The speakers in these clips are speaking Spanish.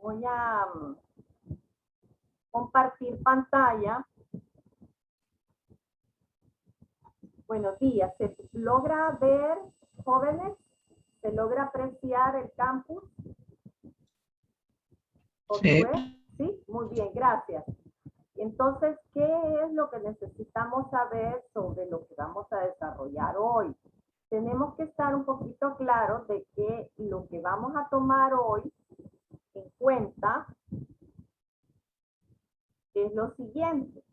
Voy a compartir pantalla. Buenos días. ¿Se logra ver, jóvenes? ¿Se logra apreciar el campus? Sí. Sí, muy bien, gracias. Entonces, ¿qué es lo que necesitamos saber sobre lo que vamos a desarrollar hoy? Tenemos que estar un poquito claros de que lo que vamos a tomar hoy en cuenta es lo siguiente.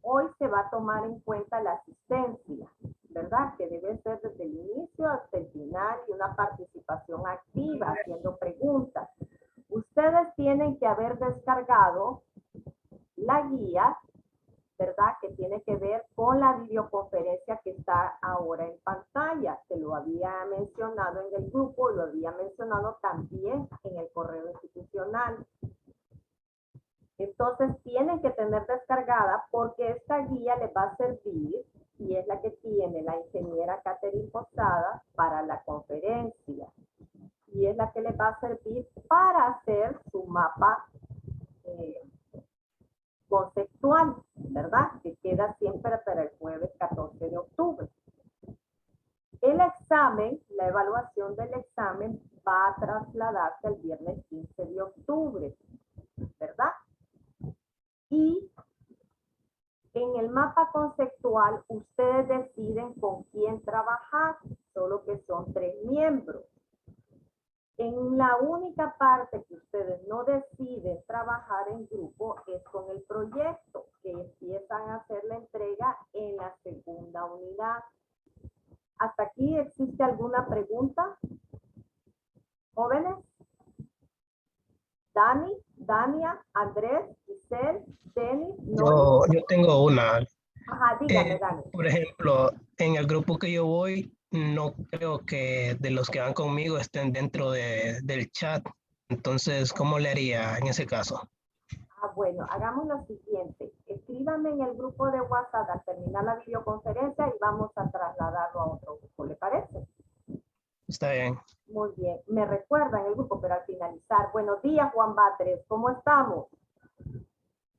Hoy se va a tomar en cuenta la asistencia, ¿verdad? Que debe ser desde el inicio hasta el final y una participación activa, haciendo preguntas. Ustedes tienen que haber descargado la guía, ¿verdad? Que tiene que ver con la videoconferencia que está ahora en pantalla. Se lo había mencionado en el grupo, lo había mencionado también en el correo institucional. Entonces tienen que tener descargada porque esta guía les va a servir y es la que tiene la ingeniera Catherine Posada para la conferencia. Y es la que les va a servir para hacer su mapa conceptual, ¿verdad? Que queda siempre para el jueves 14 de octubre. El examen, la evaluación del examen va a trasladarse el viernes 15 de octubre, ¿verdad? Y en el mapa conceptual, ustedes deciden con quién trabajar, solo que son 3 miembros. En la única parte que ustedes no deciden trabajar en grupo es con el proyecto, que empiezan a hacer la entrega en la segunda unidad. ¿Hasta aquí existe alguna pregunta? ¿Jóvenes? Dani, Dania, Andrés, Giselle, Denis, Nori. Yo tengo una. Ajá, dígame, Dani. Por ejemplo, en el grupo que yo voy, no creo que de los que van conmigo estén dentro del chat. Entonces, ¿cómo le haría en ese caso? Ah, bueno, hagamos lo siguiente. Escríbanme en el grupo de WhatsApp al terminar la videoconferencia y vamos a trasladarlo a otro grupo. ¿Le parece? Está bien. Muy bien. Me recuerdan el grupo, pero al finalizar. Buenos días, Juan Batres. ¿Cómo estamos?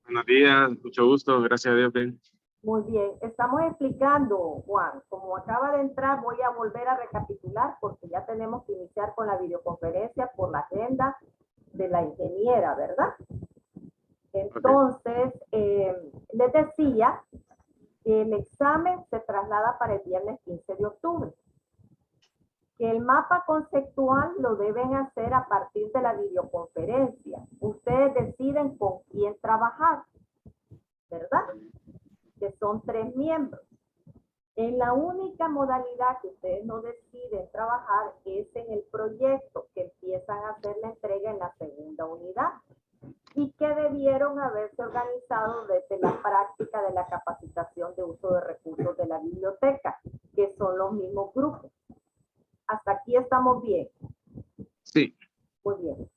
Buenos días, mucho gusto, gracias a Dios. Bien. Muy bien. Estamos explicando, Juan. Como acaba de entrar, voy a volver a recapitular porque ya tenemos que iniciar con la videoconferencia por la agenda de la ingeniera, ¿verdad? Entonces, les decía que el examen se traslada para el viernes 15 de octubre. Que el mapa conceptual lo deben hacer a partir de la videoconferencia. Ustedes deciden con quién trabajar, ¿verdad? Que son 3 miembros. En la única modalidad que ustedes no deciden trabajar es en el proyecto, que empiezan a hacer la entrega en la segunda unidad y que debieron haberse organizado desde la práctica de la capacitación de uso de recursos de la biblioteca, que son los mismos grupos. Hasta aquí estamos bien. Sí. Muy bien.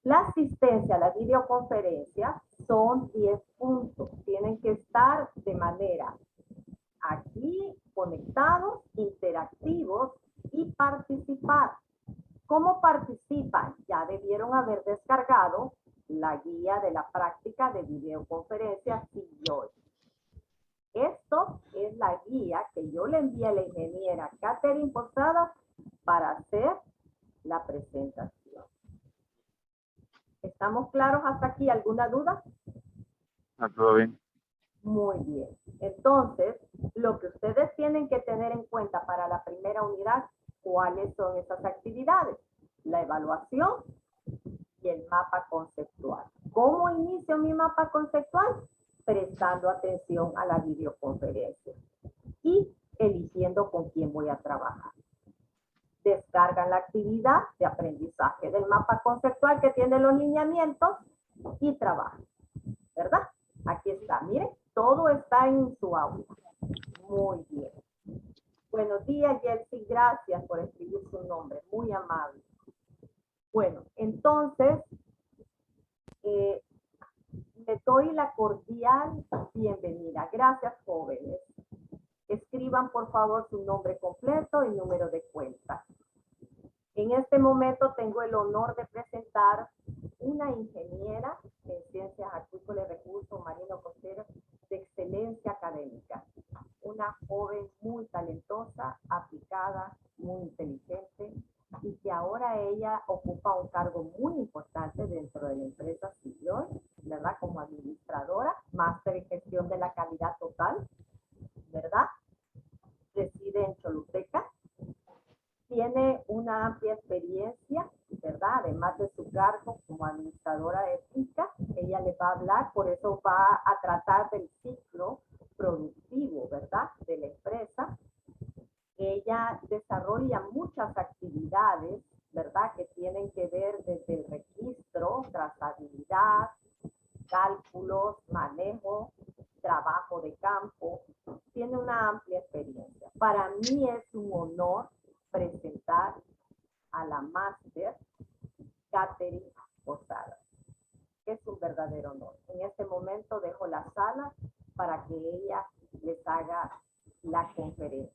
La asistencia a la videoconferencia son 10 puntos. Tienen que estar de manera aquí conectados, interactivos y participar. ¿Cómo participan? Ya debieron haber descargado la guía de la práctica de videoconferencia CIOI. Esto es la guía que yo le envié a la ingeniera Catherine Posada para hacer la presentación. ¿Estamos claros hasta aquí? ¿Alguna duda? Todo bien. Muy bien. Entonces, lo que ustedes tienen que tener en cuenta para la primera unidad, ¿cuáles son esas actividades? La evaluación y el mapa conceptual. ¿Cómo inicio mi mapa conceptual? Prestando atención a la videoconferencia y eligiendo con quién voy a trabajar. Descargan la actividad de aprendizaje del mapa conceptual que tiene los lineamientos y trabajan, ¿verdad? Aquí está, miren, todo está en su aula. Muy bien. Buenos días, Jelsi, gracias por escribir su nombre, muy amable. Bueno, entonces, le doy la cordial bienvenida. Gracias, jóvenes. Escriban, por favor, su nombre completo y número de cuenta. En este momento tengo el honor de presentar una ingeniera en ciencias acuícolas y recursos marinos costeros de excelencia académica. Una joven muy talentosa, aplicada, muy inteligente, y que ahora ella ocupa un cargo muy importante dentro de la empresa Sillón, ¿verdad? Como administradora, máster en gestión de la calidad total, ¿verdad? Reside en Choluteca. Tiene una amplia experiencia, ¿verdad? Además de su cargo como administradora de finca, ella les va a hablar, por eso va a tratar del ciclo productivo, ¿verdad? De la empresa. Ella desarrolla muchas actividades, ¿verdad? Que tienen que ver desde el registro, trazabilidad, cálculos, manejo, trabajo de campo. Tiene una amplia experiencia. Para mí es un honor presentar a la máster Catherine Posadas. Es un verdadero honor. En este momento dejo la sala para que ella les haga la conferencia.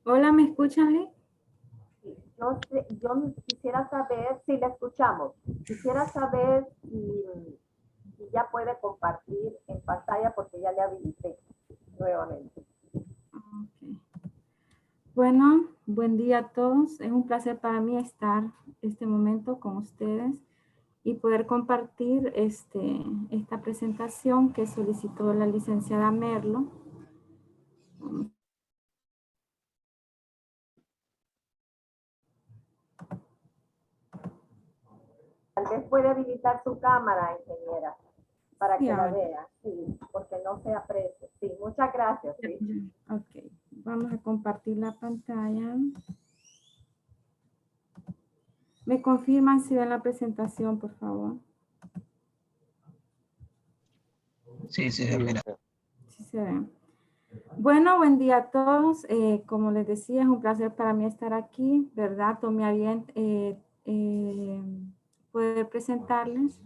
Hola, ¿me escuchan ahí? Yo quisiera saber si la escuchamos. Quisiera saber si ya puede compartir en pantalla porque ya le habilité nuevamente. Okay. Bueno, buen día a todos. Es un placer para mí estar este momento con ustedes y poder compartir esta presentación que solicitó la licenciada Merlo. Tal vez puede habilitar su cámara, ingeniera, para que la vea. Sí, porque no se aprecia. Sí, muchas gracias. Sí. Ok, vamos a compartir la pantalla. ¿Me confirman si ven la presentación, por favor? Sí, sí, mira. Sí se ven. Bueno, buen día a todos. Como les decía, es un placer para mí estar aquí, ¿verdad? Tomé a bien poder presentarles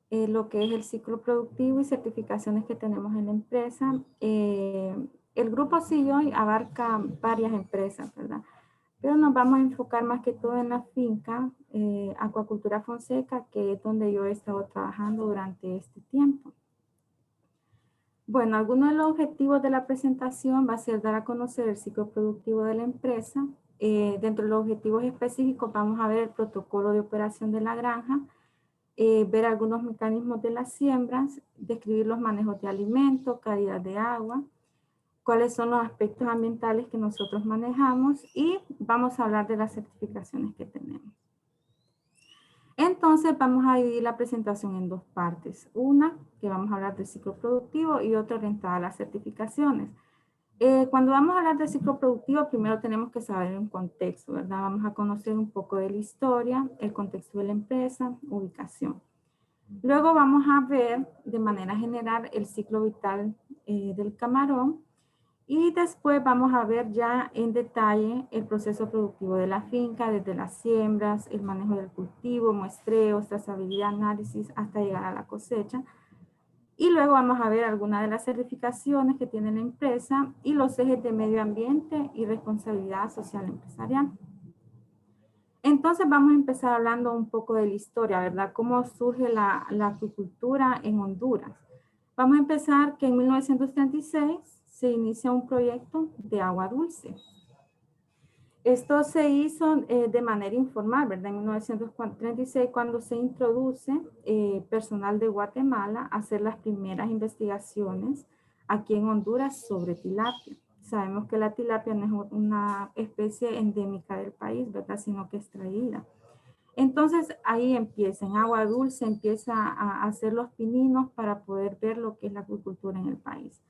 lo que es el ciclo productivo y certificaciones que tenemos en la empresa. El grupo Sillón abarca varias empresas, ¿verdad? Pero nos vamos a enfocar más que todo en la finca Acuacultura Fonseca, que es donde yo he estado trabajando durante este tiempo. Bueno, algunos de los objetivos de la presentación va a ser dar a conocer el ciclo productivo de la empresa. Dentro de los objetivos específicos vamos a ver el protocolo de operación de la granja, ver algunos mecanismos de las siembras, describir los manejos de alimentos, calidad de agua, cuáles son los aspectos ambientales que nosotros manejamos y vamos a hablar de las certificaciones que tenemos. Entonces vamos a dividir la presentación en dos partes. Una que vamos a hablar del ciclo productivo y otra orientada a las certificaciones. Cuando vamos a hablar del ciclo productivo, primero tenemos que saber un contexto, ¿verdad? Vamos a conocer un poco de la historia, el contexto de la empresa, ubicación. Luego vamos a ver de manera general el ciclo vital del camarón. Y después vamos a ver ya en detalle el proceso productivo de la finca, desde las siembras, el manejo del cultivo, muestreos, trazabilidad, análisis, hasta llegar a la cosecha. Y luego vamos a ver algunas de las certificaciones que tiene la empresa y los ejes de medio ambiente y responsabilidad social empresarial. Entonces vamos a empezar hablando un poco de la historia, ¿verdad? Cómo surge la acuicultura en Honduras. Vamos a empezar que en 1936 se inicia un proyecto de agua dulce. Esto se hizo de manera informal, ¿verdad? En 1936, cuando se introduce personal de Guatemala a hacer las primeras investigaciones aquí en Honduras sobre tilapia. Sabemos que la tilapia no es una especie endémica del país, ¿verdad? Sino que es traída. Entonces ahí empieza, en agua dulce empieza a hacer los pininos para poder ver lo que es la acuicultura en el país.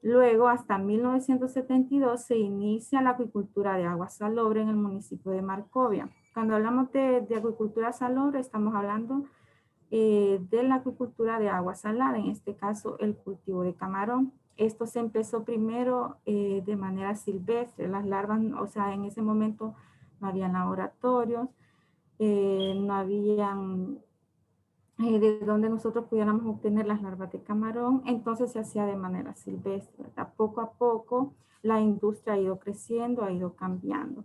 Luego, hasta 1972, se inicia la acuicultura de agua salobre en el municipio de Marcovia. Cuando hablamos de acuicultura salobre, estamos hablando de la acuicultura de agua salada, en este caso el cultivo de camarón. Esto se empezó primero de manera silvestre, las larvas, o sea, en ese momento no habían laboratorios, no habían de donde nosotros pudiéramos obtener las larvas de camarón, entonces se hacía de manera silvestre, ¿verdad? Poco a poco la industria ha ido creciendo, ha ido cambiando.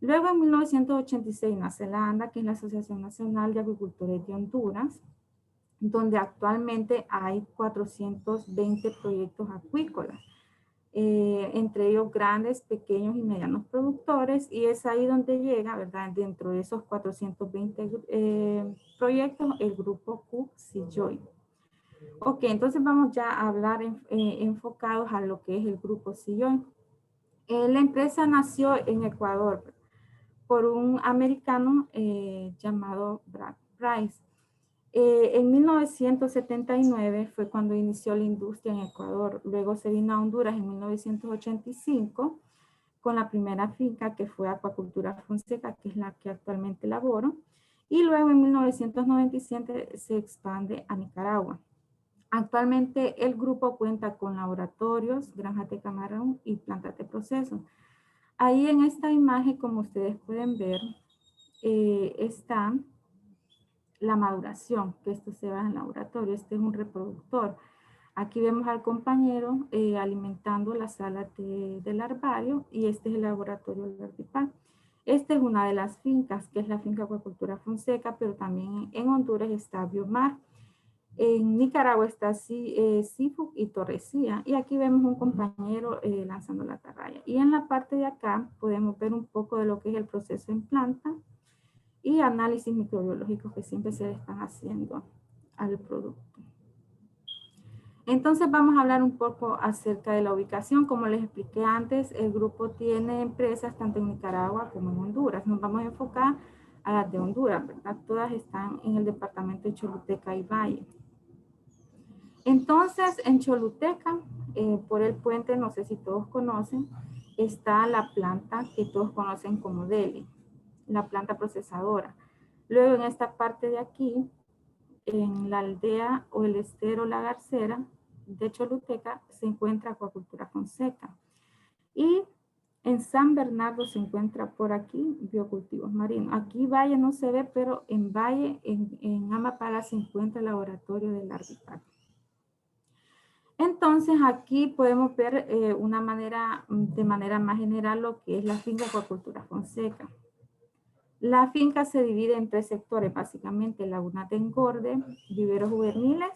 Luego en 1986 nace la ANDA, que es la Asociación Nacional de Agricultores de Honduras, donde actualmente hay 420 proyectos acuícolas, entre ellos grandes, pequeños y medianos productores, y es ahí donde llega, ¿verdad? Dentro de esos 420 proyectos, el grupo CUC-CIJOY. Ok, entonces vamos ya a hablar enfocados a lo que es el grupo CIJOY. La empresa nació en Ecuador por un americano llamado Brad Price. En 1979 fue cuando inició la industria en Ecuador. Luego se vino a Honduras en 1985 con la primera finca, que fue Acuacultura Fonseca, que es la que actualmente laboro. Y luego en 1997 se expande a Nicaragua. Actualmente el grupo cuenta con laboratorios, granjas de camarón y plantas de proceso. Ahí en esta imagen, como ustedes pueden ver, está la maduración, que esto se va en el laboratorio. Este es un reproductor. Aquí vemos al compañero alimentando la sala de larvario, y este es el laboratorio Larvipac. Esta es una de las fincas, que es la finca Acuacultura Fonseca, pero también en Honduras está Biomar. En Nicaragua está Sifu y Torresía, y aquí vemos un compañero lanzando la atarraya. Y en la parte de acá podemos ver un poco de lo que es el proceso en planta y análisis microbiológicos que siempre se le están haciendo al producto. Entonces vamos a hablar un poco acerca de la ubicación. Como les expliqué antes, el grupo tiene empresas tanto en Nicaragua como en Honduras. Nos vamos a enfocar a las de Honduras, ¿verdad? Todas están en el departamento de Choluteca y Valle. Entonces, en Choluteca, por el puente, no sé si todos conocen, está la planta que todos conocen como Deli, la planta procesadora. Luego en esta parte de aquí, en la aldea o el estero La Garcera de Choluteca, se encuentra Acuacultura Fonseca. Y en San Bernardo se encuentra por aquí Biocultivos Marinos. Aquí Valle no se ve, pero en Valle, en Amapala, se encuentra el laboratorio del Larvipac. Entonces aquí podemos ver de manera más general lo que es la finca Acuacultura Fonseca. La finca se divide en 3 sectores, básicamente: lagunas de engorde, viveros juveniles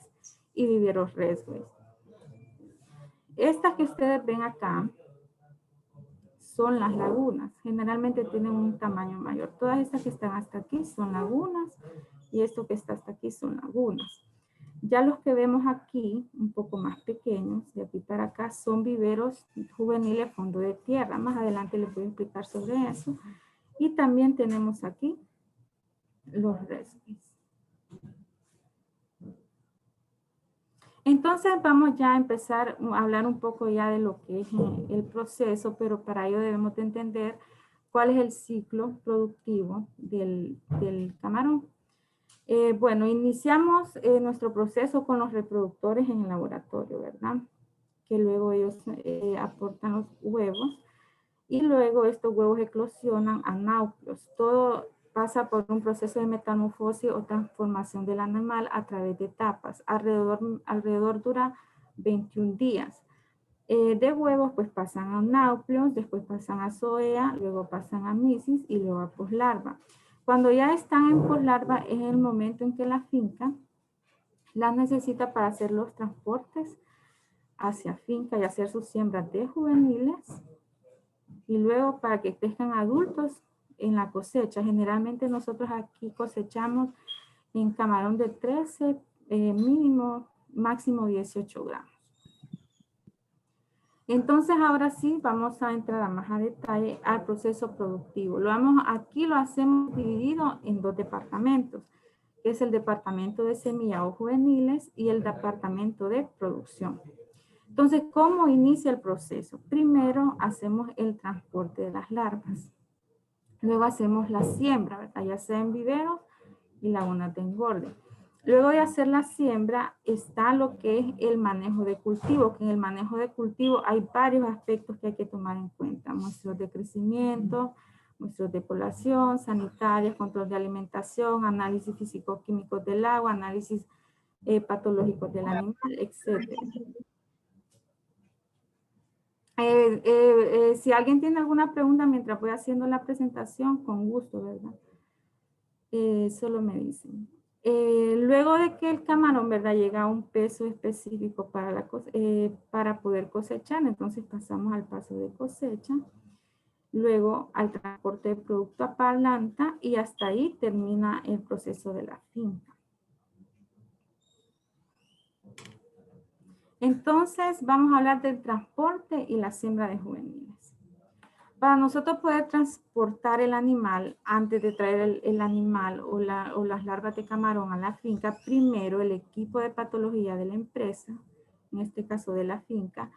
y viveros resgues. Estas que ustedes ven acá son las lagunas. Generalmente tienen un tamaño mayor. Todas estas que están hasta aquí son lagunas, y esto que está hasta aquí son lagunas. Ya los que vemos aquí, un poco más pequeños, de aquí para acá, son viveros juveniles fondo de tierra. Más adelante les voy a explicar sobre eso. Y también tenemos aquí los resgues. Entonces vamos ya a empezar a hablar un poco ya de lo que es el proceso, pero para ello debemos de entender cuál es el ciclo productivo del camarón. Bueno, iniciamos nuestro proceso con los reproductores en el laboratorio, ¿verdad? Que luego ellos aportan los huevos, y luego estos huevos eclosionan a náucleos. Todo pasa por un proceso de metamorfosis o transformación del animal a través de etapas. Alrededor dura 21 días. De huevos pues pasan a náucleos, después pasan a zoea, luego pasan a misis y luego a poslarva. Cuando ya están en poslarva es el momento en que la finca las necesita para hacer los transportes hacia finca y hacer sus siembras de juveniles, y luego para que crezcan adultos en la cosecha. Generalmente nosotros aquí cosechamos en camarón de 13, máximo 18 gramos. Entonces ahora sí vamos a entrar a más a detalle al proceso productivo. Aquí lo hacemos dividido en 2 departamentos, que es el departamento de semilla o juveniles y el departamento de producción. Entonces, ¿cómo inicia el proceso? Primero hacemos el transporte de las larvas. Luego hacemos la siembra, ¿verdad? Ya sea en viveros y lagunas de engorde. Luego de hacer la siembra está lo que es el manejo de cultivo, que en el manejo de cultivo hay varios aspectos que hay que tomar en cuenta: muestros de crecimiento, muestros de población, sanitarias, control de alimentación, análisis físico-químicos del agua, análisis patológicos del animal, etc. Si alguien tiene alguna pregunta mientras voy haciendo la presentación, con gusto, ¿verdad? Solo me dicen. Luego de que el camarón, ¿verdad? Llega a un peso específico para poder cosechar, entonces pasamos al paso de cosecha, luego al transporte de producto a planta y hasta ahí termina el proceso de la finca. Entonces vamos a hablar del transporte y la siembra de juveniles. Para nosotros poder transportar el animal, antes de traer el animal o las larvas de camarón a la finca, primero el equipo de patología de la empresa, en este caso de la finca,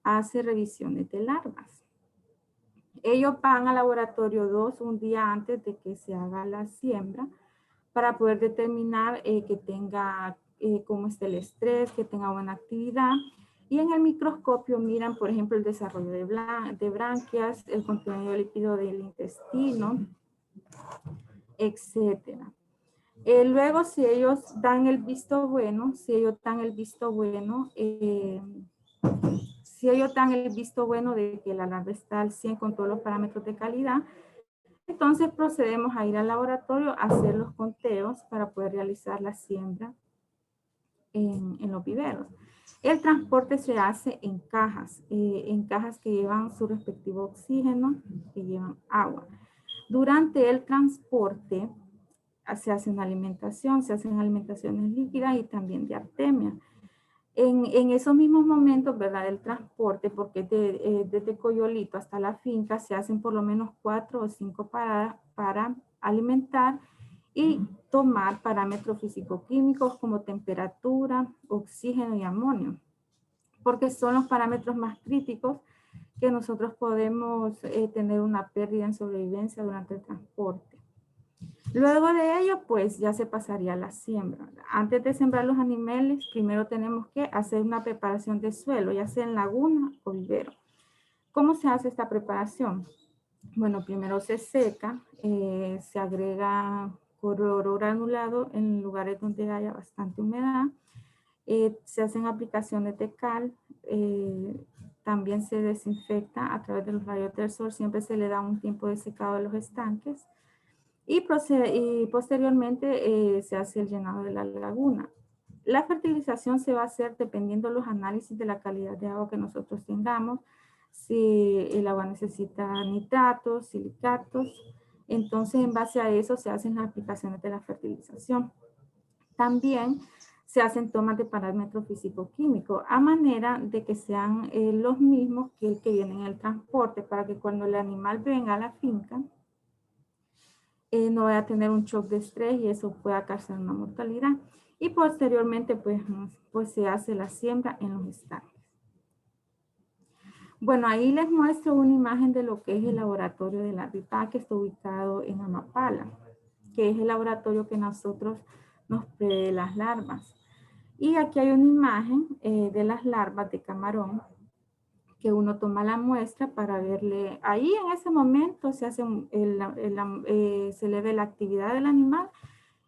hace revisiones de larvas. Ellos van al laboratorio un día antes de que se haga la siembra para poder determinar que tenga cómo está el estrés, que tenga buena actividad. Y en el microscopio miran, por ejemplo, el desarrollo de branquias, el contenido líquido del intestino, etc. Luego, si ellos dan el visto bueno, de que la larva está al 100 con todos los parámetros de calidad, entonces procedemos a ir al laboratorio a hacer los conteos para poder realizar la siembra en los viveros. El transporte se hace en cajas que llevan su respectivo oxígeno, que llevan agua. Durante el transporte se hace una alimentación, se hacen alimentaciones líquidas y también de artemia. En esos mismos momentos, ¿verdad? El transporte, porque desde Coyolito hasta la finca se hacen por lo menos 4 o 5 paradas para alimentar y tomar parámetros físico-químicos como temperatura, oxígeno y amonio, porque son los parámetros más críticos que nosotros podemos tener una pérdida en sobrevivencia durante el transporte. Luego de ello, pues ya se pasaría a la siembra. Antes de sembrar los animales, primero tenemos que hacer una preparación de suelo, ya sea en laguna o vivero. ¿Cómo se hace esta preparación? Bueno, primero se seca, se agrega cloruro granulado en lugares donde haya bastante humedad, se hacen aplicaciones de cal, también se desinfecta a través de los rayos del sol, siempre se le da un tiempo de secado de los estanques y posteriormente se hace el llenado de la laguna. La fertilización se va a hacer dependiendo de los análisis de la calidad de agua que nosotros tengamos, si el agua necesita nitratos, silicatos, entonces en base a eso se hacen las aplicaciones de la fertilización. También se hacen tomas de parámetros físico-químicos a manera de que sean los mismos que el que viene en el transporte, para que cuando el animal venga a la finca no vaya a tener un shock de estrés y eso pueda causar una mortalidad. Y posteriormente pues se hace la siembra en los estanques. Bueno, ahí les muestro una imagen de lo que es el laboratorio de la RIPA, que está ubicado en Amapala, que es el laboratorio que nosotros nos provee las larvas. Y aquí hay una imagen de las larvas de camarón, que uno toma la muestra para verle. Ahí en ese momento se hace se le ve la actividad del animal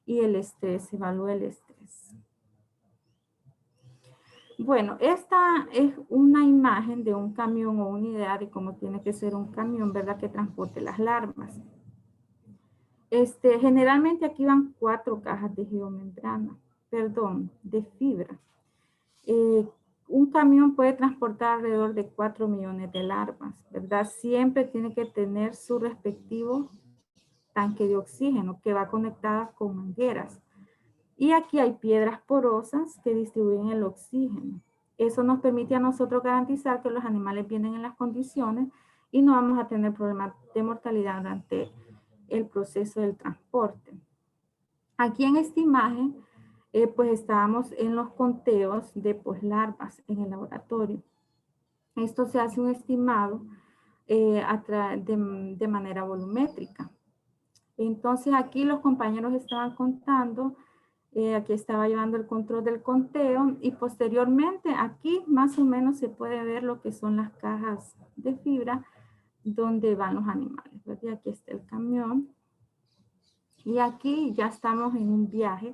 y el estrés, se evalúa el estrés. Bueno, esta es una imagen de un camión o una idea de cómo tiene que ser un camión, ¿verdad? Que transporte las larvas. Generalmente aquí van 4 cajas de geomembrana, de fibra. Un camión puede transportar alrededor de 4 millones de larvas, ¿verdad? Siempre tiene que tener su respectivo tanque de oxígeno que va conectada con mangueras. Y aquí hay piedras porosas que distribuyen el oxígeno. Eso nos permite a nosotros garantizar que los animales vienen en las condiciones y no vamos a tener problemas de mortalidad durante el proceso del transporte. Aquí en esta imagen, pues estábamos en los conteos de larvas en el laboratorio. Esto se hace un estimado de manera volumétrica. Entonces aquí los compañeros estaban contando, aquí estaba llevando el control del conteo y posteriormente aquí más o menos se puede ver lo que son las cajas de fibra donde van los animales, ¿verdad? Aquí está el camión y aquí ya estamos en un viaje.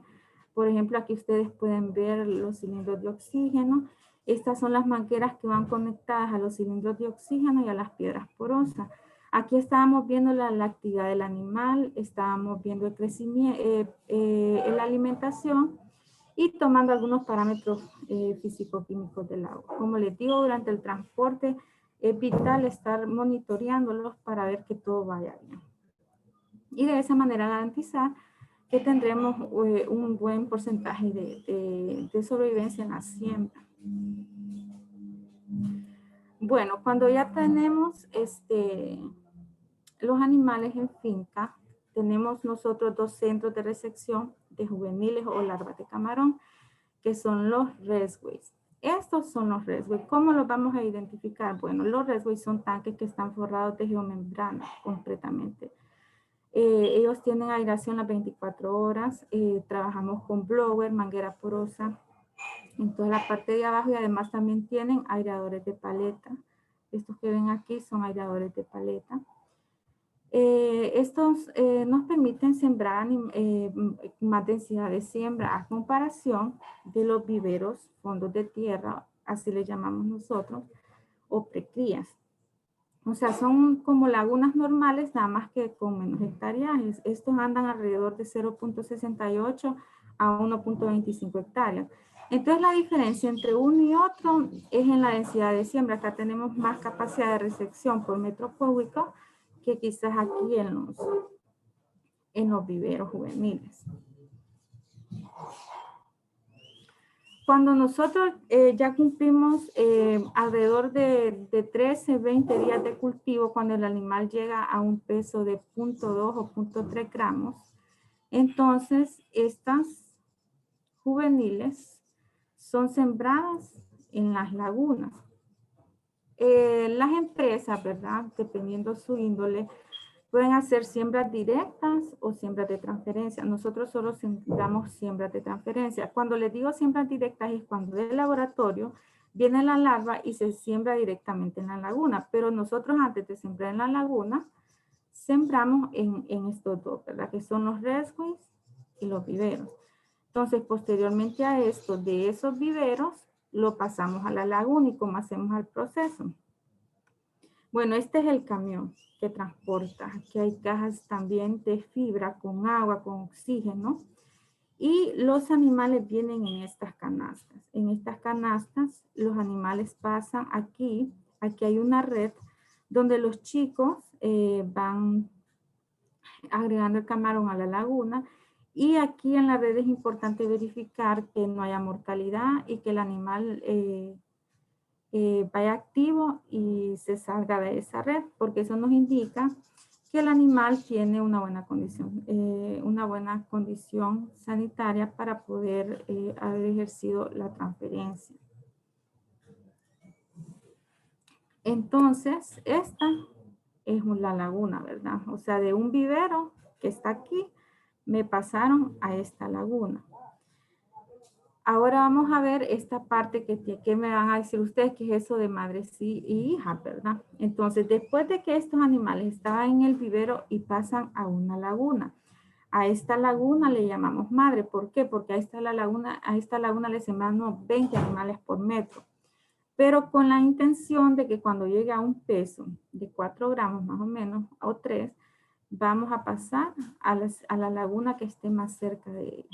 Por ejemplo, aquí ustedes pueden ver los cilindros de oxígeno Estas son las mangueras que van conectadas a los cilindros de oxígeno y a las piedras porosas. Aquí estábamos viendo la actividad del animal, estábamos viendo el crecimiento, la alimentación y tomando algunos parámetros físico-químicos del agua. Como les digo, durante el transporte es vital estar monitoreándolos para ver que todo vaya bien. Y de esa manera garantizar que tendremos un buen porcentaje de sobrevivencia en la siembra. Bueno, cuando ya tenemos los animales en finca, tenemos nosotros 2 centros de recepción de juveniles o larvas de camarón, que son los resways. Estos son los resways. ¿Cómo los vamos a identificar? Bueno, los resways son tanques que están forrados de geomembrana completamente. Ellos tienen aireación las 24 horas. Trabajamos con blower, manguera porosa en toda la parte de abajo y además también tienen aireadores de paleta. Estos que ven aquí son aireadores de paleta. Estos nos permiten sembrar más densidad de siembra a comparación de los viveros, fondos de tierra, así le llamamos nosotros, o precrías. O sea, son como lagunas normales, nada más que con menos hectáreas. Estos andan alrededor de 0.68 a 1.25 hectáreas. Entonces, la diferencia entre uno y otro es en la densidad de siembra. Acá tenemos más capacidad de recepción por metro cúbico que quizás aquí en los viveros juveniles. Cuando nosotros ya cumplimos alrededor de 13, 20 días de cultivo, cuando el animal llega a un peso de 0.2 o 0.3 gramos, entonces estas juveniles son sembradas en las lagunas. Las empresas, ¿verdad? Dependiendo su índole, pueden hacer siembras directas o siembras de transferencia. Nosotros solo sembramos siembras de transferencia. Cuando les digo siembras directas es cuando del laboratorio viene la larva y se siembra directamente en la laguna. Pero nosotros antes de sembrar en la laguna, sembramos en estos dos, ¿verdad? Que son los resways y los viveros. Entonces, posteriormente a esto, de esos viveros, lo pasamos a la laguna y cómo hacemos el proceso. Bueno, este es el camión que transporta. Aquí hay cajas también de fibra con agua, con oxígeno. Y los animales vienen en estas canastas. En estas canastas los animales pasan aquí. Aquí hay una red donde los chicos van agregando el camarón a la laguna. Y aquí en la red es importante verificar que no haya mortalidad y que el animal vaya activo y se salga de esa red, porque eso nos indica que el animal tiene una buena condición sanitaria para poder haber ejercido la transferencia. Entonces, esta es la laguna, ¿verdad? O sea, de un vivero que está aquí, me pasaron a esta laguna. Ahora vamos a ver esta parte que me van a decir ustedes, que es eso de madres y hijas, ¿verdad? Entonces, después de que estos animales estaban en el vivero y pasan a una laguna, a esta laguna le llamamos madre. ¿Por qué? Porque a esta laguna le sembramos 20 animales por metro, pero con la intención de que cuando llegue a un peso de 4 gramos más o menos, o 3, vamos a pasar a la laguna que esté más cerca de ella.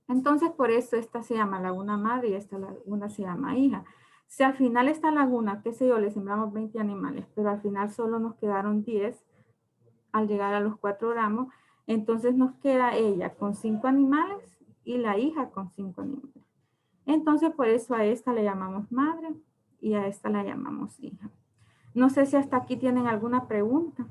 Entonces, por eso esta se llama laguna madre y esta laguna se llama hija. Si al final esta laguna, qué sé yo, le sembramos 20 animales, pero al final solo nos quedaron 10 al llegar a los 4 gramos, entonces nos queda ella con 5 animales y la hija con 5 animales. Entonces, por eso a esta le llamamos madre y a esta la llamamos hija. No sé si hasta aquí tienen alguna pregunta.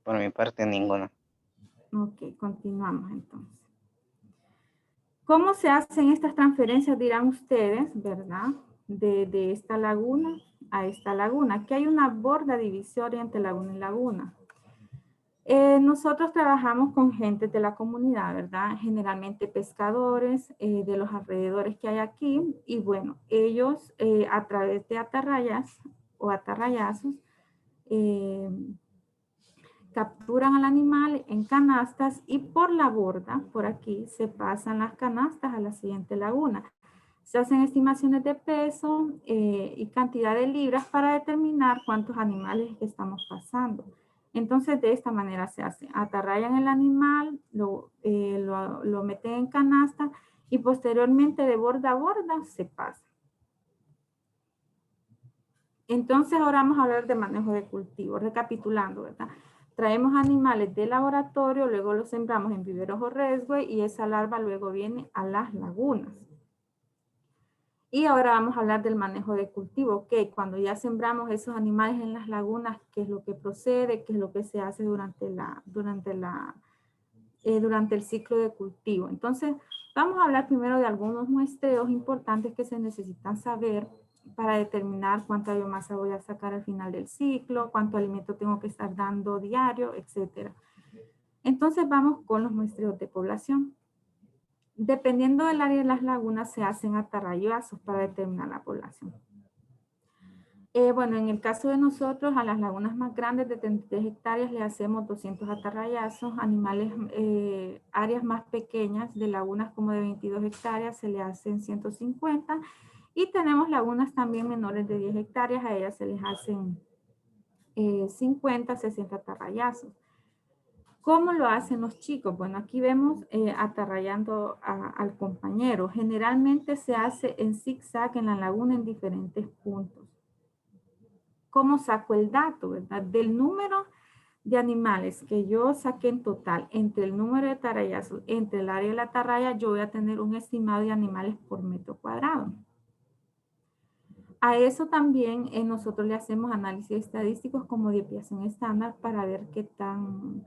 Por mi parte, ninguna. Ok, continuamos entonces. ¿Cómo se hacen estas transferencias? Dirán ustedes, ¿verdad? De esta laguna a esta laguna. Aquí hay una borda divisoria entre laguna y laguna. Nosotros trabajamos con gente de la comunidad, ¿verdad? Generalmente pescadores de los alrededores que hay aquí. Y bueno, ellos a través de atarrayas o atarrayazos capturan al animal en canastas y por la borda, por aquí, se pasan las canastas a la siguiente laguna. Se hacen estimaciones de peso y cantidad de libras para determinar cuántos animales estamos pasando. Entonces, de esta manera se hace. Atarrayan el animal, lo meten en canasta y posteriormente de borda a borda se pasa. Entonces, ahora vamos a hablar de manejo de cultivo, recapitulando, ¿verdad? Traemos animales de laboratorio, luego los sembramos en viveros o resgues y esa larva luego viene a las lagunas. Y ahora vamos a hablar del manejo de cultivo. Ok, cuando ya sembramos esos animales en las lagunas, ¿qué es lo que procede? ¿Qué es lo que se hace durante el ciclo de cultivo? Entonces, vamos a hablar primero de algunos muestreos importantes que se necesitan saber para determinar cuánta biomasa voy a sacar al final del ciclo, cuánto alimento tengo que estar dando diario, etc. Entonces, vamos con los muestreos de población. Dependiendo del área de las lagunas, se hacen atarrayazos para determinar la población. Bueno, en el caso de nosotros, a las lagunas más grandes de 33 hectáreas le hacemos 200 atarrayazos. Animales, áreas más pequeñas de lagunas como de 22 hectáreas se le hacen 150. Y tenemos lagunas también menores de 10 hectáreas, a ellas se les hacen 50, 60 atarrayazos. ¿Cómo lo hacen los chicos? Bueno, aquí vemos atarrayando al compañero. Generalmente se hace en zigzag en la laguna en diferentes puntos. ¿Cómo saco el dato, verdad? Del número de animales que yo saqué en total, entre el número de atarrayazos, entre el área de la atarraya, yo voy a tener un estimado de animales por metro cuadrado. A eso también nosotros le hacemos análisis estadísticos como desviación estándar para ver qué tan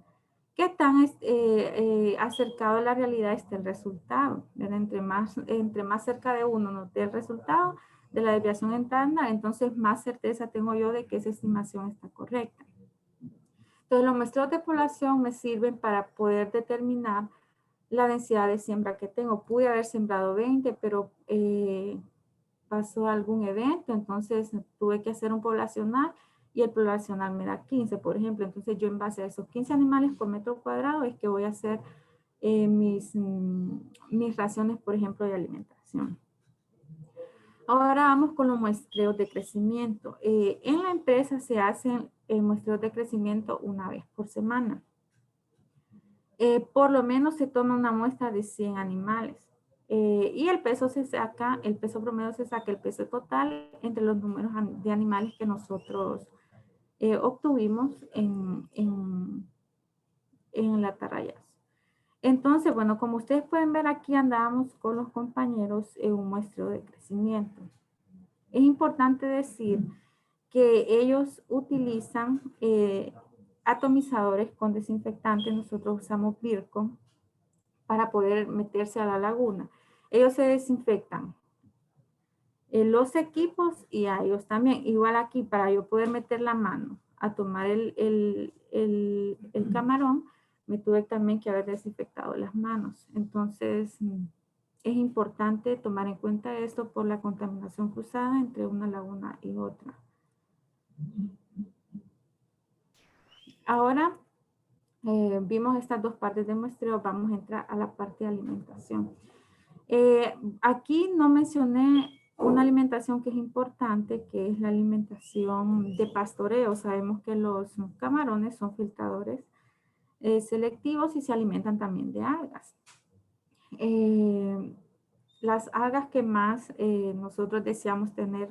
acercado a la realidad está el resultado. Entre más cerca de uno nos dé el resultado de la desviación estándar, entonces más certeza tengo yo de que esa estimación está correcta. Entonces los muestreos de población me sirven para poder determinar la densidad de siembra que tengo. Pude haber sembrado 20, pero pasó algún evento, entonces tuve que hacer un poblacional y el poblacional me da 15, por ejemplo. Entonces yo en base a esos 15 animales por metro cuadrado es que voy a hacer mis raciones, por ejemplo, de alimentación. Ahora vamos con los muestreos de crecimiento. En la empresa se hacen muestreos de crecimiento una vez por semana. Por lo menos se toma una muestra de 100 animales. Y el peso se saca, el peso promedio se saca el peso total entre los números de animales que nosotros obtuvimos en la atarrayazo. Entonces, bueno, como ustedes pueden ver aquí andamos con los compañeros en un muestreo de crecimiento. Es importante decir que ellos utilizan atomizadores con desinfectantes. Nosotros usamos Vircon para poder meterse a la laguna. Ellos se desinfectan los equipos y a ellos también. Igual aquí, para yo poder meter la mano a tomar el camarón, me tuve también que haber desinfectado las manos. Entonces, es importante tomar en cuenta esto por la contaminación cruzada entre una laguna y otra. Ahora, vimos estas dos partes de muestreo, vamos a entrar a la parte de alimentación. Aquí no mencioné una alimentación que es importante, que es la alimentación de pastoreo. Sabemos que los camarones son filtradores selectivos y se alimentan también de algas. Las algas que más nosotros deseamos tener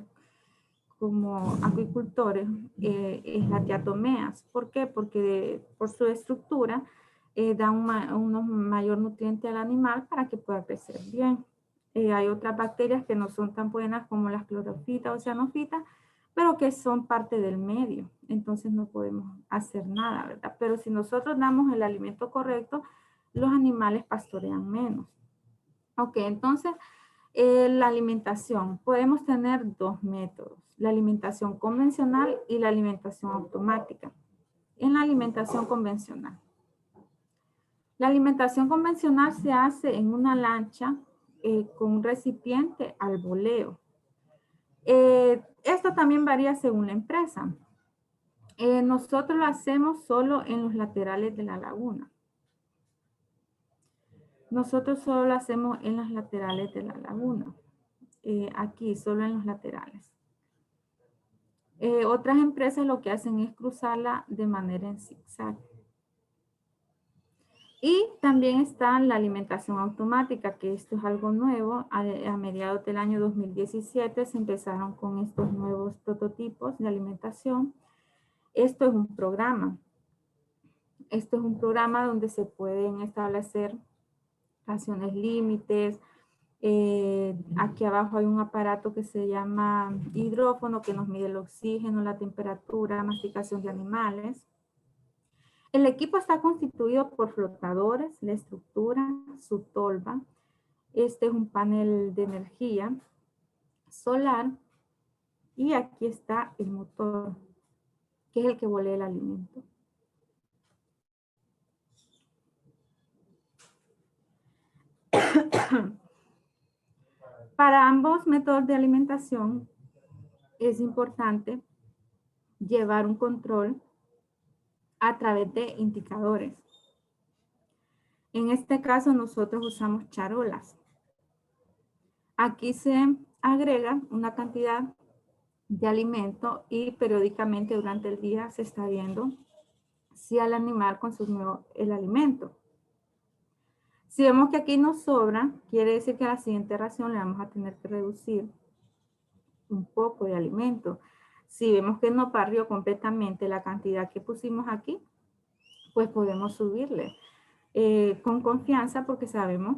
como acuicultores es las diatomeas. ¿Por qué? Porque por su estructura da un mayor nutriente al animal para que pueda crecer bien. Hay otras bacterias que no son tan buenas como las clorofitas o cianofitas, pero que son parte del medio. Entonces no podemos hacer nada, ¿verdad? Pero si nosotros damos el alimento correcto, los animales pastorean menos. Ok, entonces la alimentación. Podemos tener dos métodos, la alimentación convencional y la alimentación automática. En la alimentación convencional. La alimentación convencional se hace en una lancha con un recipiente al voleo. Esto también varía según la empresa. Nosotros lo hacemos solo en los laterales de la laguna. Nosotros solo lo hacemos en las laterales de la laguna. Aquí, solo en los laterales. Otras empresas lo que hacen es cruzarla de manera en zigzag. Y también está la alimentación automática, que esto es algo nuevo. A mediados del año 2017 se empezaron con estos nuevos prototipos de alimentación. Esto es un programa. Esto es un programa donde se pueden establecer raciones límites. Aquí abajo hay un aparato que se llama hidrófono que nos mide el oxígeno, la temperatura, masticación de animales. El equipo está constituido por flotadores, la estructura, su tolva. Este es un panel de energía solar. Y aquí está el motor, que es el que volea el alimento. Para ambos métodos de alimentación es importante llevar un control a través de indicadores. En este caso nosotros usamos charolas. Aquí se agrega una cantidad de alimento y periódicamente durante el día se está viendo si el animal consumió el alimento. Si vemos que aquí nos sobra, quiere decir que a la siguiente ración le vamos a tener que reducir un poco de alimento. Si vemos que no barrió completamente la cantidad que pusimos aquí, pues podemos subirle con confianza porque sabemos